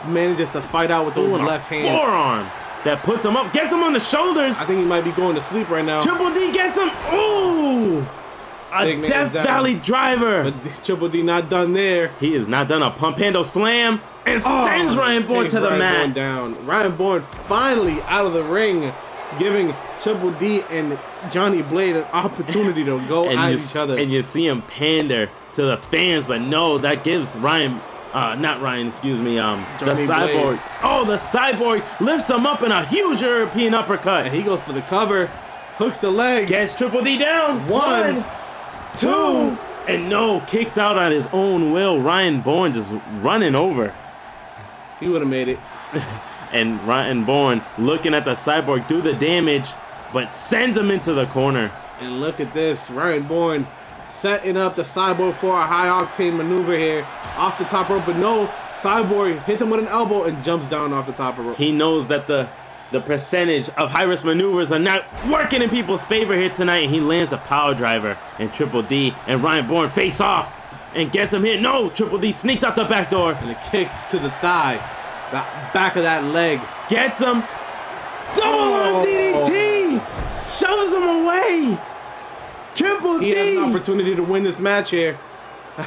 Manages to fight out with the left hand. Forearm that puts him up, gets him on the shoulders. I think he might be going to sleep right now. Triple D gets him. Ooh! A Death Valley driver. But Triple D not done there. He is not done. A pump handle slam and sends Ryan Bourne to the mat. Down. Ryan Bourne finally out of the ring, giving Triple D and Johnny Blade an opportunity to go at each other. And you see him pander to the fans, but no, that gives Ryan, not Ryan, excuse me, the Cyborg. Blade. Oh, the Cyborg lifts him up in a huge European uppercut. And he goes for the cover, hooks the leg. Gets Triple D down. 1, 2, and no, kicks out on his own will. Ryan Bourne just running over. He would have made it. And Ryan Bourne looking at the Cyborg do the damage, but sends him into the corner. And look at this, Ryan Bourne setting up the Cyborg for a high octane maneuver here off the top rope, but no, Cyborg hits him with an elbow and jumps down off the top rope. He knows that the percentage of high-risk maneuvers are not working in people's favor here tonight. He lands the power driver, and Triple D and Ryan Bourne face off and gets him here. No, Triple D sneaks out the back door. And a kick to the thigh, the back of that leg. Gets him. Double arm DDT. Shoves him away. Triple D. He has an opportunity to win this match here.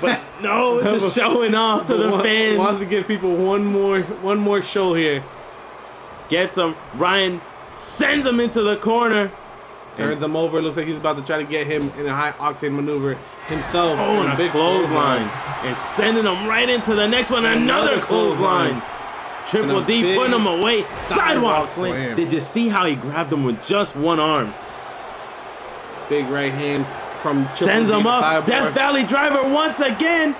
But no, just showing off to the fans. Wants to give people one more show here. Gets him. Ryan sends him into the corner. Turns him over. Looks like he's about to try to get him in a high octane maneuver himself. Oh, and a big clothesline. And sending him right into the next one. Another clothesline. Triple D putting him away. Sidewalk slam. Did you see how he grabbed him with just one arm? Big right hand from Triple Sends D him up. Cyborg. Death Valley driver once again.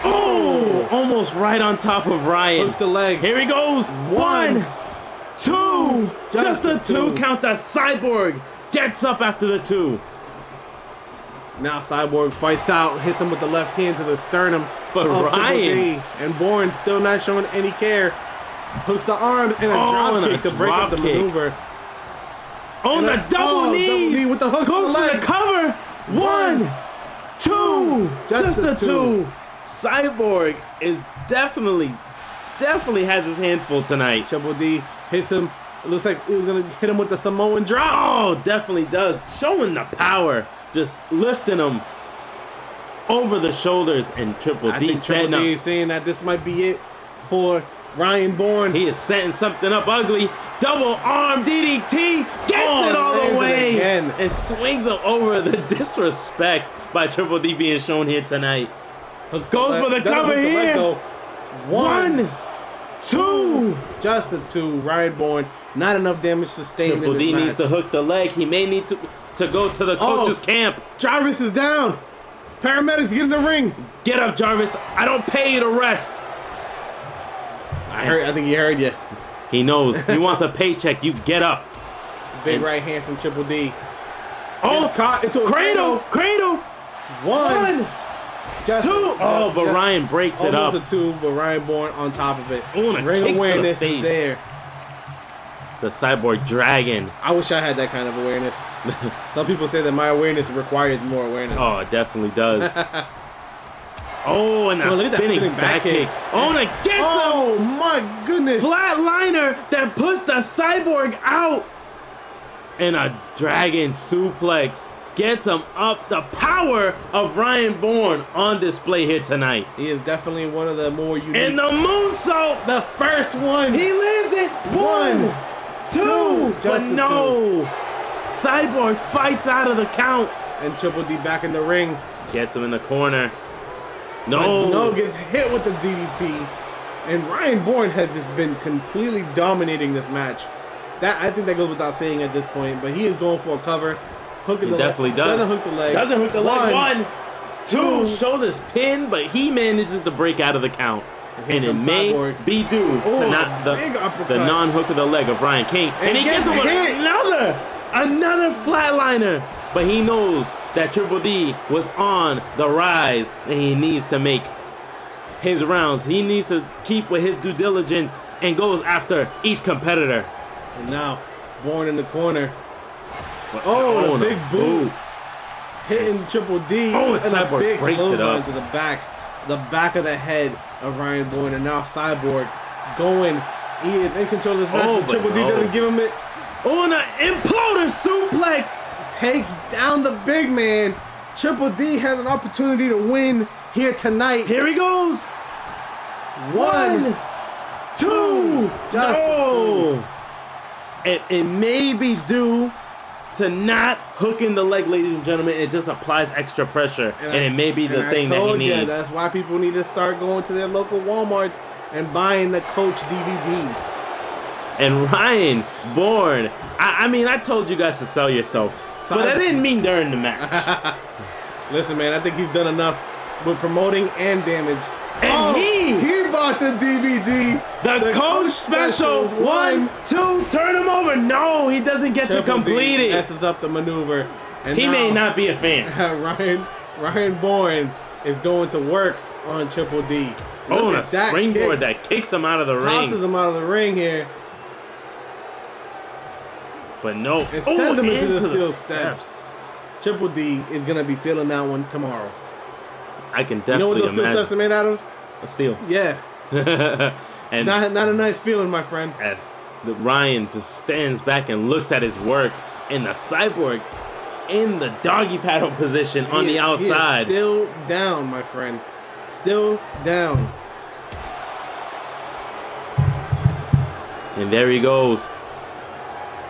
Oh, almost right on top of Ryan. Hooks the leg. Here he goes. 1, 2. Just a 2 count. The Cyborg gets up after the 2. Now Cyborg fights out, hits him with the left hand to the sternum. But of Triple Ryan D, and Bourne still not showing any care. Hooks the arms and a drop kick to break up the maneuver. On the double knee with the hook. Goes for the cover. 1, 2. Just a 2. Cyborg is definitely has his handful tonight. Triple D hits him. It looks like he was going to hit him with the Samoan drop. Oh, definitely does. Showing the power. Just lifting him over the shoulders. And Triple D setting up. Is saying that this might be it for Ryan Bourne. He is setting something up ugly. Double arm DDT. Gets it all the way. And swings him over. The disrespect by Triple D being shown here tonight. Goes for the cover here. 1, 2. Just a 2. Ryan Bourne. Not enough damage sustained. Triple D needs to hook the leg. He may need to go to the coach's camp. Jarvis is down. Paramedics, get in the ring. Get up, Jarvis. I don't pay you to rest. I think he heard you. He knows. He wants a paycheck. You get up. Big right hand from Triple D. Oh, caught into a cradle. 1, just 2. Oh, but Ryan breaks it up. Almost a 2, but Ryan Bourne on top of it. Ring awareness is there. The Cyborg Dragon. I wish I had that kind of awareness. Some people say that my awareness requires more awareness. Oh, it definitely does. Oh, and a spinning back kick. Oh, and it gets him. Oh, my goodness. Flatliner that puts the Cyborg out. And a dragon suplex gets him up. The power of Ryan Bourne on display here tonight. He is definitely one of the more unique. And the moonsault. The first one. He lands it. 1, 2. But no. Cyborg fights out of the count. And Triple D back in the ring. Gets him in the corner. No, gets hit with the DDT, and Ryan Bourne has just been completely dominating this match. I think that goes without saying at this point, but he is going for a cover. He definitely does. Doesn't hook the leg. Doesn't hook the leg. 1, 2. Shoulders pin, but he manages to break out of the count. And it may be due to not the non-hook of the leg of Ryan King. And he gets him with another flatliner. But he knows that Triple D was on the rise, and he needs to make his rounds. He needs to keep with his due diligence and goes after each competitor. And now, Bourne in the corner. Oh, the big boot. Hitting Triple D. Oh, and Cyborg big breaks it up. To the back of the head of Ryan Bourne. And now Cyborg going. He is in control of this match, but Triple D doesn't give him it. Oh, and an imploder suplex. Takes down the big man. Triple D has an opportunity to win here tonight. Here he goes. 1, 2. Just no. It may be due to not hooking the leg, ladies and gentlemen. It just applies extra pressure, and it may be the thing that he needs. That's why people need to start going to their local Walmarts and buying the Coach DVD. And Ryan Bourne, I mean, I told you guys to sell yourself, but I didn't mean during the match. Listen, man, I think he's done enough with promoting and damage. And he bought the DVD. The Coach Special. 1, 2, turn him over. No, he doesn't get to complete it. Messes up the maneuver. And he may not be a fan. Ryan Bourne is going to work on Triple D. Oh, and a springboard that kicks him out of the ring. Tosses him out of the ring here. But no. It sends him into the steel steps. Triple D is going to be feeling that one tomorrow. I can definitely imagine. You know what those steel steps are made out of? A steel. Yeah. And not a nice feeling, my friend. As Ryan just stands back and looks at his work, and the Cyborg in the doggy paddle position on the outside. He is still down, my friend. Still down. And there he goes.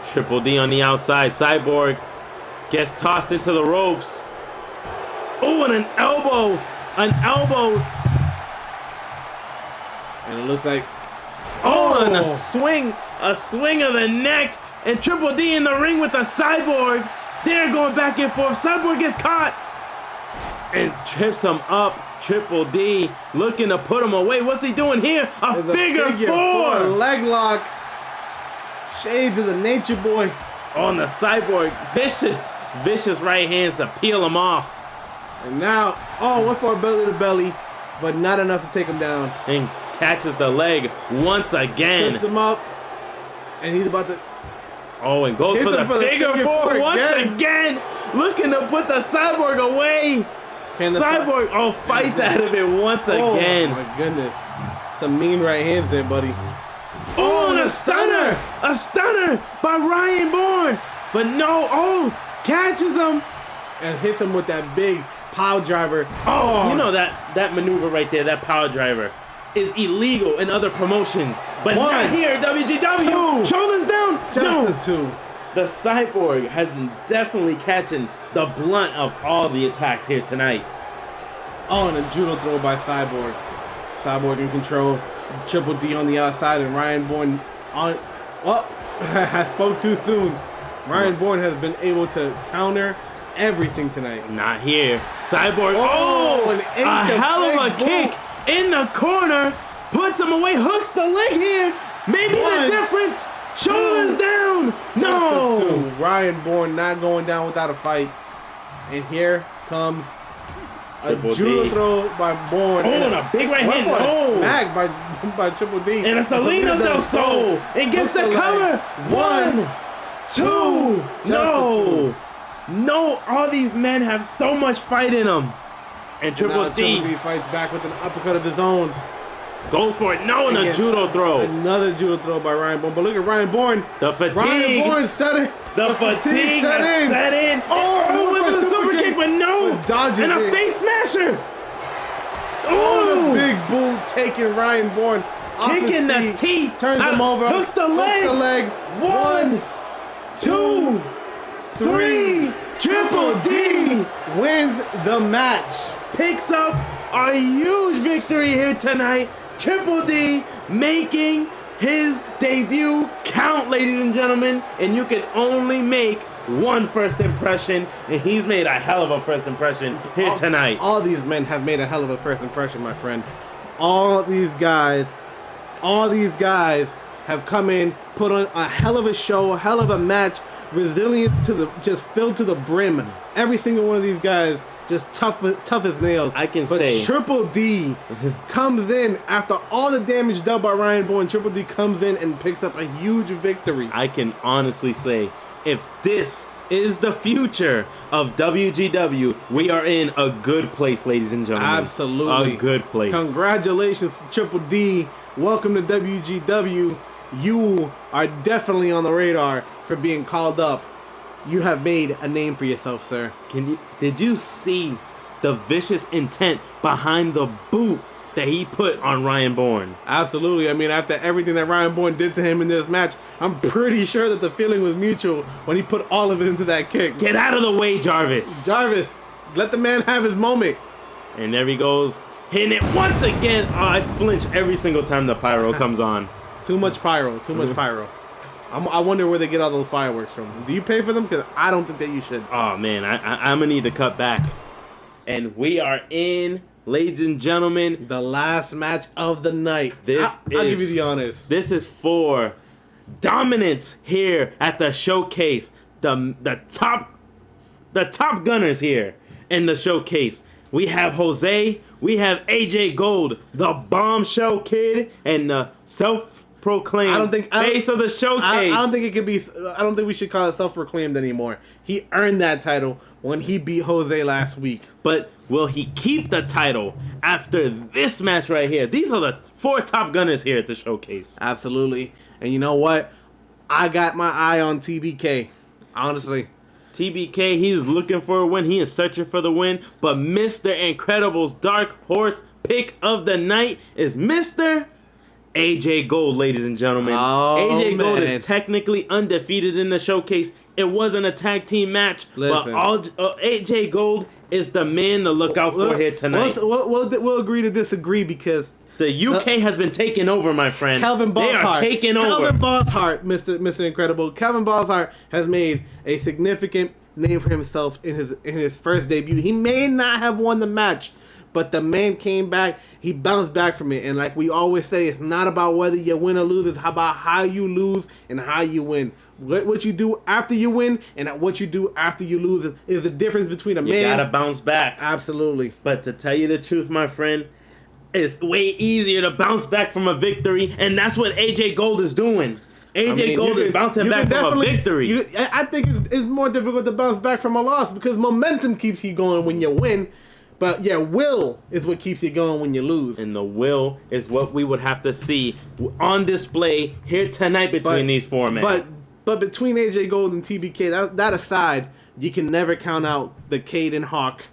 Triple D on the outside. Cyborg gets tossed into the ropes. Oh, and an elbow. An elbow. And it looks like... Oh, and a swing of the neck. And Triple D in the ring with the Cyborg. They're going back and forth. Cyborg gets caught. And trips him up. Triple D looking to put him away. What's he doing here? A figure four. Leg lock. Shades of the Nature Boy. On the Cyborg. Vicious right hands to peel him off. And now, went for a belly to belly, but not enough to take him down. And catches the leg once again. Trips him up, and he's about to. Oh, and goes for the figure four once again. Looking to put the Cyborg away. Cyborg, fights out of it once again. Oh, my goodness. Some mean right hands there, buddy. Oh, and a stunner. A stunner by Ryan Bourne. But no, catches him. And hits him with that big pile driver. Oh, you know that maneuver right there, that power driver, is illegal in other promotions. But not here at WGW. 2. Shoulders down. Just the 2. The Cyborg has been definitely catching the blunt of all the attacks here tonight. Oh, and a judo throw by Cyborg. Cyborg in control. Triple D on the outside, and Ryan Bourne on. Well, I spoke too soon. Ryan Bourne has been able to counter everything tonight. Not here. Cyborg. A hell of a kick in the corner. Puts him away. Hooks the leg here. Maybe the difference. Shoulders down. No. Just the 2. Ryan Bourne not going down without a fight. And here comes a judo throw by Bourne. And a big right hand. Smack by Triple D. And a Salino del Sol. It gets the cover. 1, 2. No, all these men have so much fight in them. And Triple D fights back with an uppercut of his own. Goes for it. No, and a judo throw. Another judo throw by Ryan Bourne. But look at Ryan Bourne. The fatigue. Ryan Bourne set it. The fatigue has set in. With a super kick, but no. Dodges and a face smasher. Oh, the big boot taking Ryan Bourne. Kicking the teeth. Turns him over. Hooks the leg. 1, 2, 3. Triple D wins the match. Picks up a huge victory here tonight. Triple D making his debut count, ladies and gentlemen. And you can only make one first impression. And he's made a hell of a first impression here tonight. All these men have made a hell of a first impression, my friend. All these guys have come in, put on a hell of a show, a hell of a match, resilience just filled to the brim. Every single one of these guys just tough as nails. But Triple D comes in after all the damage done by Ryan Bourne. Triple D comes in and picks up a huge victory. I can honestly say, if this is the future of WGW, we are in a good place, ladies and gentlemen. Absolutely. A good place. Congratulations to Triple D. Welcome to WGW. You are definitely on the radar for being called up. You have made a name for yourself, sir. Did you see the vicious intent behind the boot that he put on Ryan Bourne? Absolutely. I mean, after everything that Ryan Bourne did to him in this match, I'm pretty sure that the feeling was mutual when he put all of it into that kick. Get out of the way, Jarvis. Jarvis, let the man have his moment. And there he goes, hitting it once again. Oh, I flinch every single time the pyro comes on. Too much pyro. I wonder where they get all those fireworks from. Do you pay for them? Because I don't think that you should. Oh, man, I'm going to need to cut back. And we are in, ladies and gentlemen, the last match of the night. I'll give you the honors. This is for dominance here at the showcase. The top gunners here in the showcase. We have Jose, we have AJ Gold, the bombshell kid, and the self-proclaimed face of the showcase. I don't think it could be. I don't think we should call it self-proclaimed anymore. He earned that title when he beat Jose last week. But will he keep the title after this match right here? These are the 4 top gunners here at the showcase. Absolutely. And you know what? I got my eye on TBK. Honestly. TBK, he's looking for a win. He is searching for the win. But Mr. Incredible's dark horse pick of the night is Mr. AJ Gold, ladies and gentlemen. AJ Gold is technically undefeated in the showcase. It wasn't a tag team match. Listen. But AJ Gold is the man to look out for here tonight. We'll agree to disagree because the UK has been taken over, my friend. Calvin Ballshart. They are taking over. Calvin Ballshart, Mr. Incredible. Calvin Ballshart has made a significant name for himself in his first debut. He may not have won the match, but the man came back. He bounced back from it. And like we always say, it's not about whether you win or lose. It's about how you lose and how you win. What you do after you win and what you do after you lose is the difference between a man. You gotta bounce back. Absolutely. But to tell you the truth, my friend, it's way easier to bounce back from a victory. And that's what AJ Gold is doing. AJ Gold is bouncing back from a victory. I think it's more difficult to bounce back from a loss because momentum keeps you going when you win. But yeah, will is what keeps you going when you lose. And the will is what we would have to see on display here tonight between these four men. But between AJ Gold and TBK, that aside, you can never count out the Caden Hawk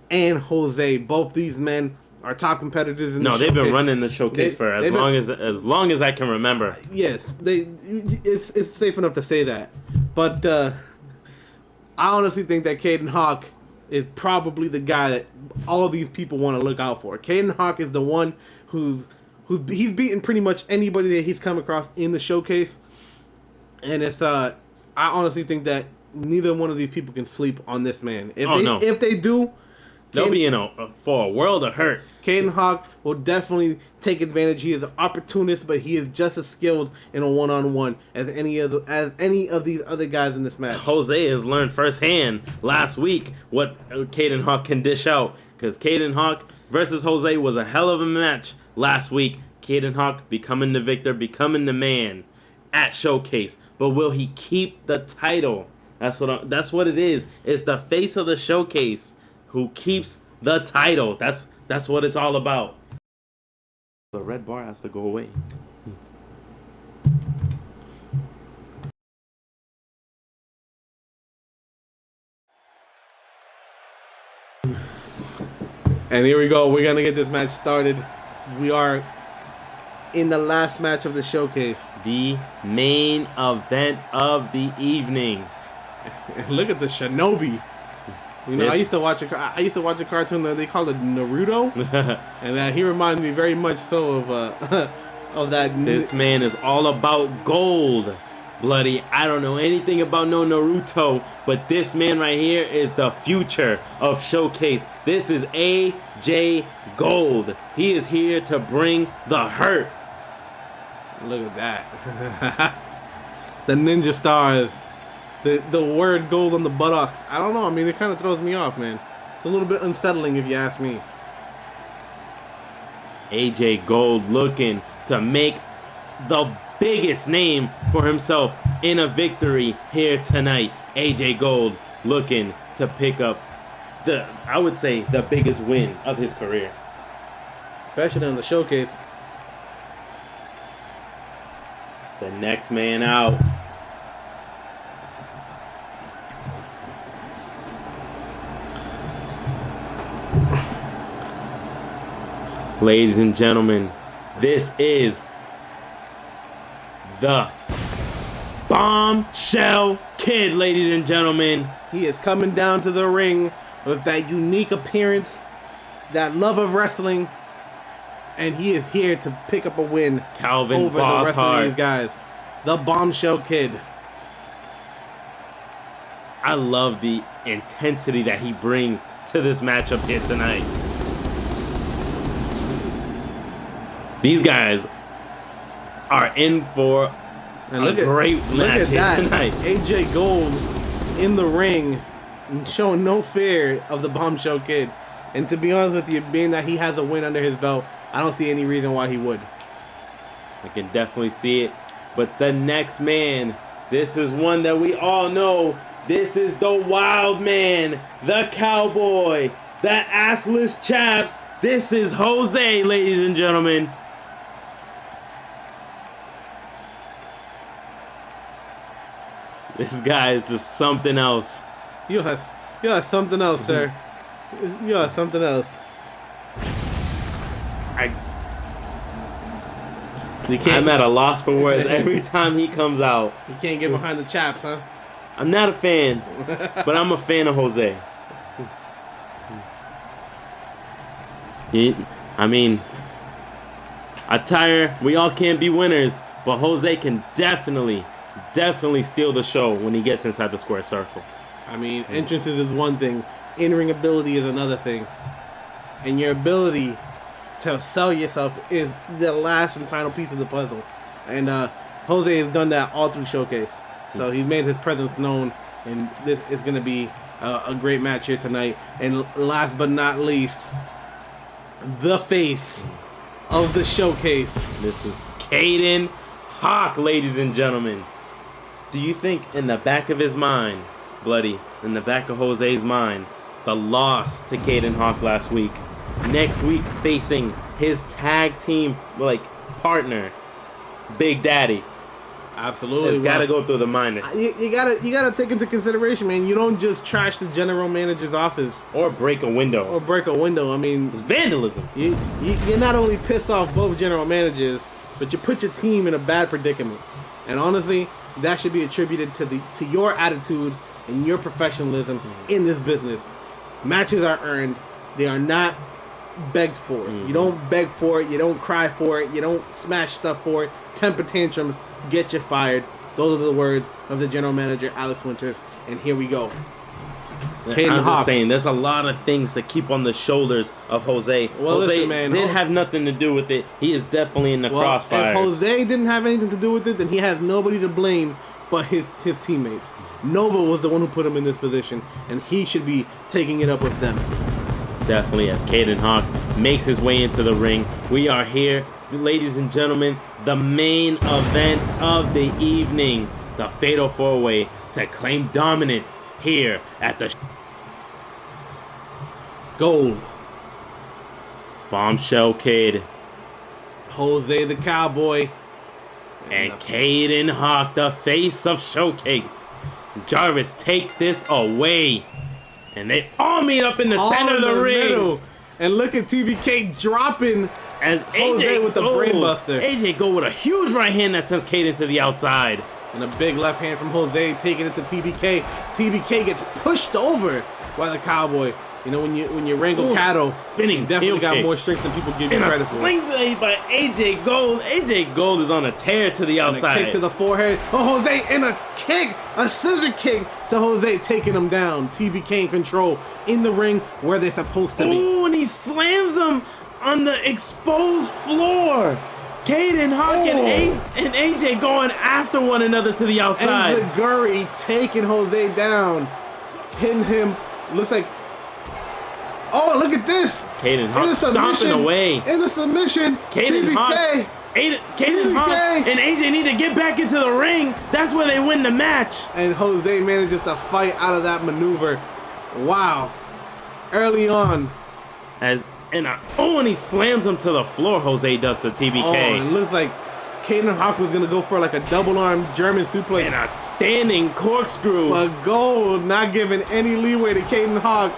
and Jose. Both these men are top competitors in the showcase. No, they've been running the showcase for as long as I can remember. Yes, it's safe enough to say that. But I honestly think that Caden Hawk is probably the guy that all these people want to look out for. Caden Hawk is the one he's beaten pretty much anybody that he's come across in the showcase, and it's I honestly think that neither one of these people can sleep on this man. If they do, they'll be for a world of hurt. Caden Hawk will definitely take advantage. He is an opportunist, but he is just as skilled in a one-on-one as any of these other guys in this match. Jose has learned firsthand last week what Caden Hawk can dish out, because Caden Hawk versus Jose was a hell of a match last week. Caden Hawk becoming the victor, becoming the man at Showcase. But will he keep the title? That's what it is. It's the face of the Showcase who keeps the title. That's what it's all about. The red bar has to go away. And here we go. We're going to get this match started. We are in the last match of the showcase. The main event of the evening. Look at the Shinobi. You know, I used to watch a cartoon that they called it Naruto, and he reminds me very much so of that. This man is all about gold, bloody. I don't know anything about no Naruto, but this man right here is the future of Showcase. This is AJ Gold. He is here to bring the hurt. Look at that. The ninja stars. The word gold on the buttocks. I don't know. I mean, it kind of throws me off, man. It's a little bit unsettling if you ask me. AJ Gold looking to make the biggest name for himself in a victory here tonight. AJ Gold looking to pick up I would say, the biggest win of his career. Especially on the showcase. The next man out. Ladies and gentlemen, this is the Bombshell Kid, ladies and gentlemen. He is coming down to the ring with that unique appearance, that love of wrestling, and he is here to pick up a win Calvin over the rest of these guys. The Bombshell Kid. I love the intensity that he brings to this matchup here tonight. These guys are in for a great match here tonight. AJ Gold in the ring, showing no fear of the Bombshell Kid. And to be honest with you, being that he has a win under his belt, I don't see any reason why he would. I can definitely see it. But the next man, this is one that we all know. This is the Wild Man, the Cowboy, the assless chaps. This is Jose, ladies and gentlemen. This guy is just something else. You are something else, sir. You are something else. I'm at a loss for words every time he comes out. You can't get behind the chaps, huh? I'm not a fan, but I'm a fan of Jose. I mean, attire, we all can't be winners, but Jose can definitely steal the show when he gets inside the square circle. I mean, entrances is one thing, in-ring ability is another thing. And your ability to sell yourself is the last and final piece of the puzzle. And Jose has done that all through Showcase. So he's made his presence known, and this is going to be a great match here tonight. And last but not least, the face of the Showcase. This is Caden Hawk, ladies and gentlemen. Do you think in the back of his mind, Bloody, in the back of Jose's mind, the loss to Caden Hawk last week, next week facing his tag team partner, Big Daddy? Absolutely. It's got to go through the mind. You gotta take into consideration, man. You don't just trash the general manager's office Or break a window. I mean, It's vandalism. you're not only pissed off both general managers, but you put your team in a bad predicament. And honestly, that should be attributed to your attitude and your professionalism in this business. Matches are earned; they are not begged for. You don't beg for it. You don't cry for it. You don't smash stuff for it. Temper tantrums get you fired. Those are the words of the general manager, Alex Winters. And here we go. I'm just saying, there's a lot of things to keep on the shoulders of Jose. Well, Jose listen, man, did have nothing to do with it. He is definitely in the crossfire. If Jose didn't have anything to do with it, then he has nobody to blame but his teammates. Nova was the one who put him in this position, and he should be taking it up with them. Definitely, as Caden Hawk makes his way into the ring. We are here, ladies and gentlemen, the main event of the evening. The Fatal 4-Way to claim dominance here at the Gold, Bombshell Kid, Jose the Cowboy, and Caden Hawk, the face of Showcase. Jarvis, take this away. And they all meet up in the center of the ring. Middle. And look at TBK dropping as Jose AJ with the brainbuster. AJ go with a huge right hand that sends Caden to the outside. And a big left hand from Jose taking it to TBK. TBK gets pushed over by the Cowboy. You know, when you wrangle cattle, spinning you definitely got kick. more strength than people give you And credit a for. sling blade by AJ Gold. AJ Gold is on a tear to the And outside. a kick to the forehead. Oh, Jose in a kick, a scissor kick to Jose, taking him down. TBK in control in the ring where they're supposed to be. Ooh, and he slams him on the exposed floor. Caden Hawk and AJ going after one another to the outside. And Zaguri taking Jose down, hitting him. Looks like. Oh, look at this! Caden Hawk stomping away. In the submission, Caden Hawk, Caden Hawk and AJ need to get back into the ring. That's where they win the match. And Jose manages to fight out of that maneuver. Wow. Early on. And he slams him to the floor, Jose does to TBK. Oh, it looks like Caden Hawk was going to go for like a double arm German suplex. And a standing corkscrew. But Gold not giving any leeway to Caden Hawk.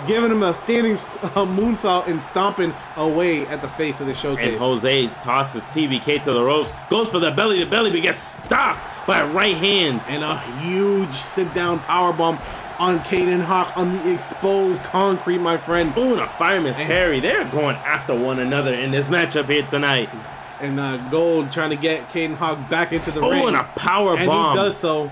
Giving him a standing moonsault and stomping away at the face of the Showcase. And Jose tosses TBK to the ropes, goes for the belly to belly, but gets stopped by right hands. And a huge sit-down powerbomb on Caden Hawk on the exposed concrete, my friend. Ooh, and a fireman's carry. They're going after one another in this matchup here tonight. And Gold trying to get Caden Hawk back into the ring. Oh, and a power and bomb. he does so.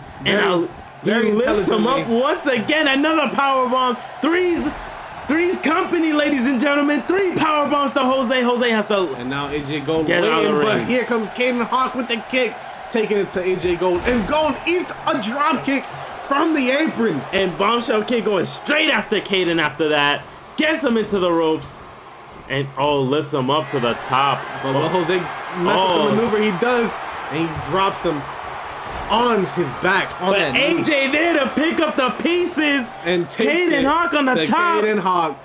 He lifts him up once again. Another power bomb. Three's company, ladies and gentlemen. 3 power bombs to Jose. Jose has to. And now AJ Gold get out of the ring. But here comes Caden Hawk with the kick, taking it to AJ Gold. And Gold eats a drop kick from the apron. And Bombshell Kid going straight after Caden after that. Gets him into the ropes. And lifts him up to the top. But Jose messes with the maneuver he does, and he drops him on his back. But AJ there to pick up the pieces. And Caden Hawk on the top. Caden Hawk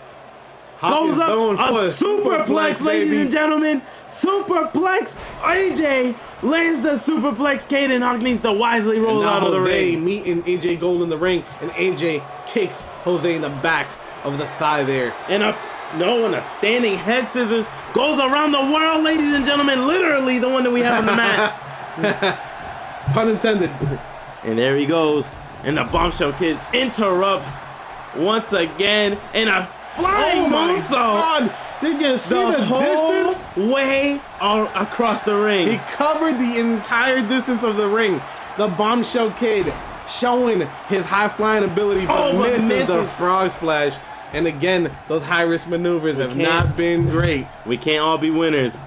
goes up a superplex, ladies and gentlemen. Superplex. AJ lands the superplex. Caden Hawk needs to wisely roll out of the ring. Meeting AJ Gold in the ring, and AJ kicks Jose in the back of the thigh there. And a standing head scissors goes around the world, ladies and gentlemen. Literally the one that we have on the mat. Pun intended. And there he goes. And the Bombshell Kid interrupts once again. And a flying moonsault. God. Did you see the whole distance? way across the ring? He covered the entire distance of the ring. The Bombshell Kid showing his high-flying ability, but misses the frog splash. And again, those high-risk maneuvers have not been great. We can't all be winners.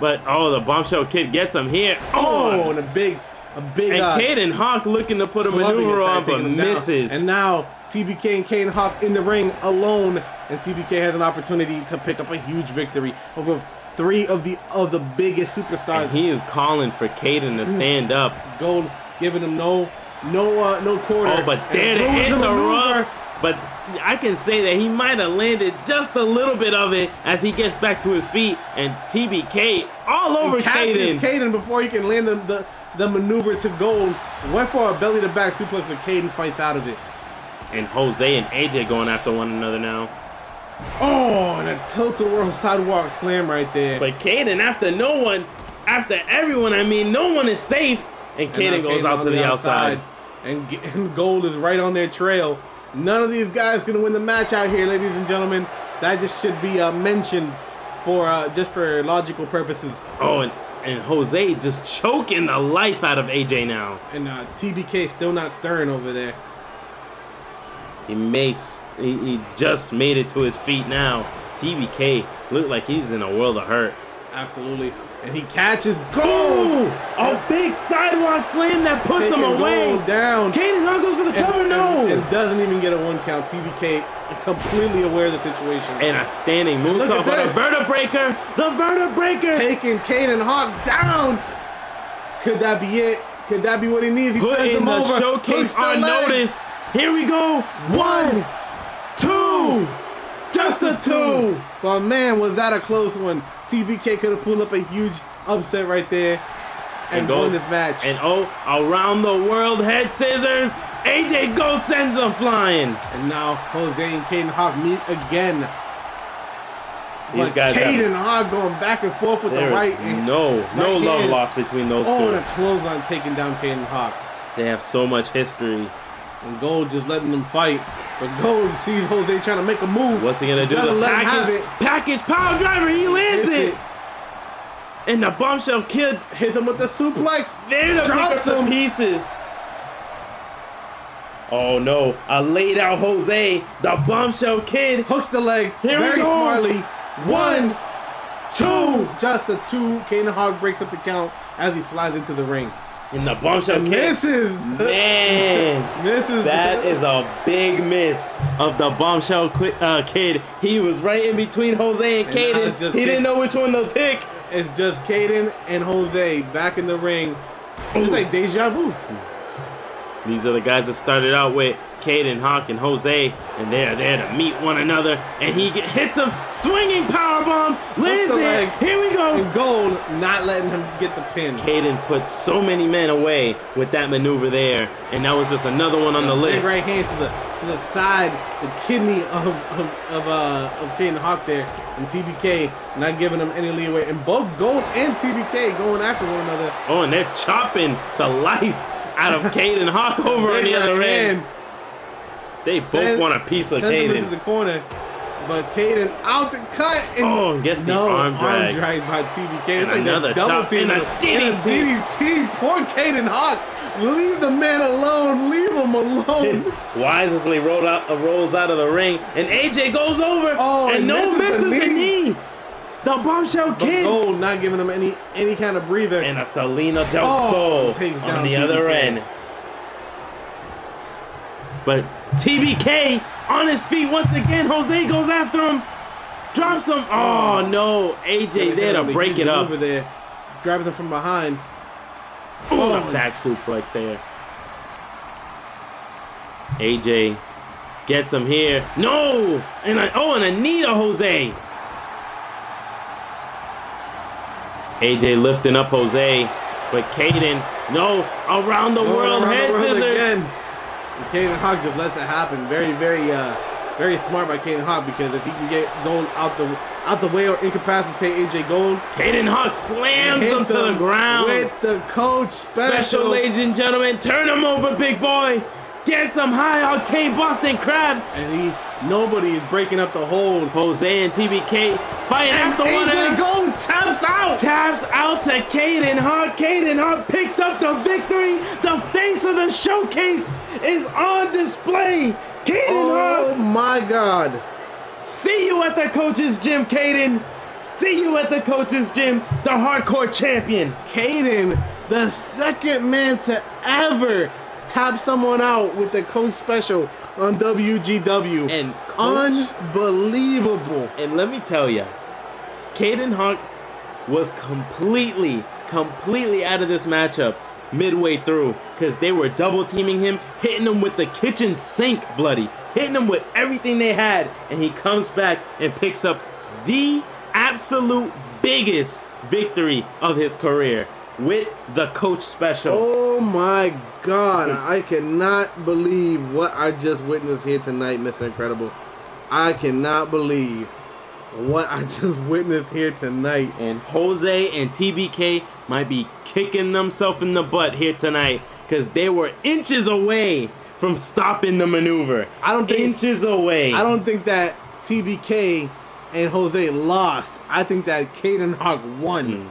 But, the Bombshell Kid gets him here. And a big... And Caden Hawk looking to put a maneuver on, but misses. And now TBK and Caden Hawk in the ring alone, and TBK has an opportunity to pick up a huge victory over 3 of the biggest superstars. And he is calling for Caden to stand up. Gold giving him no quarter. Oh, but there to interrupt. But I can say that he might have landed just a little bit of it as he gets back to his feet, and TBK all over Caden. Caden before he can land the maneuver to Gold. Went for a belly-to-back suplex, but Caden fights out of it. And Jose and AJ going after one another now. Oh, and a tilt-a-whirl sidewalk slam right there. But Caden, after everyone, no one is safe. And Caden goes out to the outside. And Gold is right on their trail. None of these guys can win the match out here, ladies and gentlemen. That just should be mentioned for just for logical purposes. Oh, and Jose just choking the life out of AJ now. And TBK still not stirring over there. He just made it to his feet now. TBK looked like he's in a world of hurt. Absolutely. And he catches Gold! A big sidewalk slam that puts him away. Gold down. Caden Hawk goes for the cover, and doesn't even get a 1 count. TBK completely aware of the situation. And a standing moonsault, but a vertebreaker. The vertebreaker. Taking Caden Hawk down. Could that be it? Could that be what he needs? He putting him the over. showcase on notice. Here we go. 1, 2. Just a 2. But man, was that a close one. TBK could have pulled up a huge upset right there and won this match. And around the world head scissors. AJ Gold sends them flying. And now Jose and Caden Hawk meet again. These guys Caden Hawk going back and forth with the right. No love lost between those two. And a clothesline taking down Caden Hawk. They have so much history. And Gold just letting them fight. But Gold sees Jose trying to make a move. What's he going to do? The package power driver. He lands it. And the Bombshell Kid hits him with the suplex. There to drops some pieces. Oh no, a laid out Jose. The Bombshell Kid hooks the leg Here very we go. smartly. 1, 2. Just a 2. Caden Hawk breaks up the count as he slides into the ring. And the Bombshell Kid misses. Man, misses. That is a big miss of the Bombshell Kid. He was right in between Jose and Caden. He didn't know which one to pick. It's just Caden and Jose back in the ring. It's like deja vu. These are the guys that started out with Caden Hawk and Jose, and they're there to meet one another. And he hits him, swinging powerbomb, lands it. Here we go. And Gold not letting him get the pin. Caden put so many men away with that maneuver there, and that was just another one on the list. Big right hand to the side, the kidney of Caden Hawk there, and TBK not giving him any leeway. And both Gold and TBK going after one another. Oh, and they're chopping the life out of Caden Hawk over on the other end. They both want a piece of Caden. Into the corner, but Caden out the cut. And gets the arm drag. Arm drag by TBK. And it's like another double chop team. and a DDT. Poor Caden Hawk. Leave the man alone. Leave him alone. Wisely rolls out of the ring, and AJ goes over and misses the knee. The Bombshell Kid. Gold not giving him any kind of breather. And a Salina Del Sol on the other end. But TBK on his feet once again. Jose goes after him. Drops him. Oh no. AJ there to break it up. Over there. Grabbing him from behind. Oh, back suplex there. AJ gets him here. No. And a knee to Jose. AJ lifting up Jose, but Caden, around the world head scissors. Again. And Caden Hawk just lets it happen. Very, very, very smart by Caden Hawk, because if he can get Gold out the way or incapacitate AJ Gold, Caden Hawk slams him to the ground with the coach special. Ladies and gentlemen, turn him over, big boy. Get some high octane Boston Crab. And Nobody is breaking up the hold. Jose and TBK fighting And after one AJ another. Gold taps out. Taps out to Caden Hart. Caden Hart picks up the victory. The face of the showcase is on display. Caden Oh Hart. my God. See you at the coach's gym, Caden. See you at the coach's gym. The hardcore champion. Caden, the second man to ever tap someone out with the coach special on WGW. And coach, unbelievable. and let me tell you, Caden Hart was completely out of this matchup midway through because they were double teaming him, hitting him with the kitchen sink, bloody, hitting him with everything they had, and he comes back and picks up the absolute biggest victory of his career with the coach special. Oh my God, I cannot believe what I just witnessed here tonight, Mr. Incredible. I cannot believe what I just witnessed here tonight. And Jose and TBK might be kicking themselves in the butt here tonight because they were inches away from stopping the maneuver. I don't think Inches away. I don't think that TBK and Jose lost. I think that Caden Hawk won.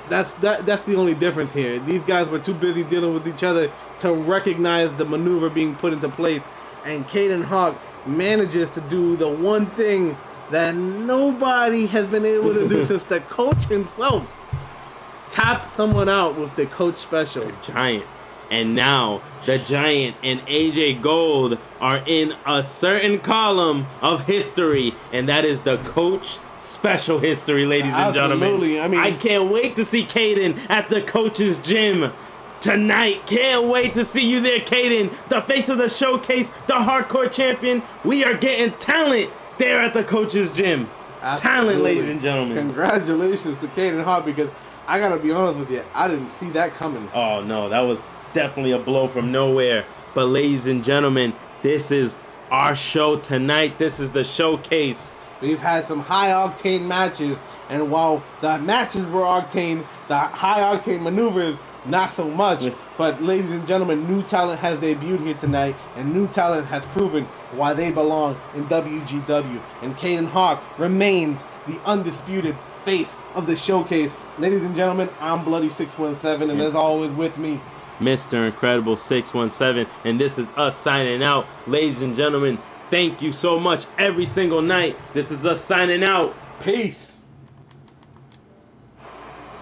That's the only difference here. These guys were too busy dealing with each other to recognize the maneuver being put into place, and Caden Hawk manages to do the one thing that nobody has been able to do since the coach himself. Tap someone out with the coach special. Giant. And now the Giant and AJ Gold are in a certain column of history, and that is the coach special history, ladies and gentlemen. Absolutely. I mean, I can't wait to see Caden at the coach's gym tonight. Can't wait to see you there, Caden, the face of the showcase, the hardcore champion. We are getting talent there at the coach's gym. Absolutely. Talent, ladies and gentlemen. Congratulations to Caden Hart, because I gotta be honest with you, I didn't see that coming. Oh no, that was definitely a blow from nowhere. But ladies and gentlemen, this is our show tonight. This is the showcase. We've had some high octane matches, and while the matches were octane, the high octane maneuvers not so much. But ladies and gentlemen, new talent has debuted here tonight, and new talent has proven why they belong in WGW. And Caden Hawk remains the undisputed face of the showcase. Ladies and gentlemen, I'm Bloody 617, and as always with me, Mr. Incredible 617, and this is us signing out. Ladies and gentlemen, thank you so much every single night. This is us signing out. peace.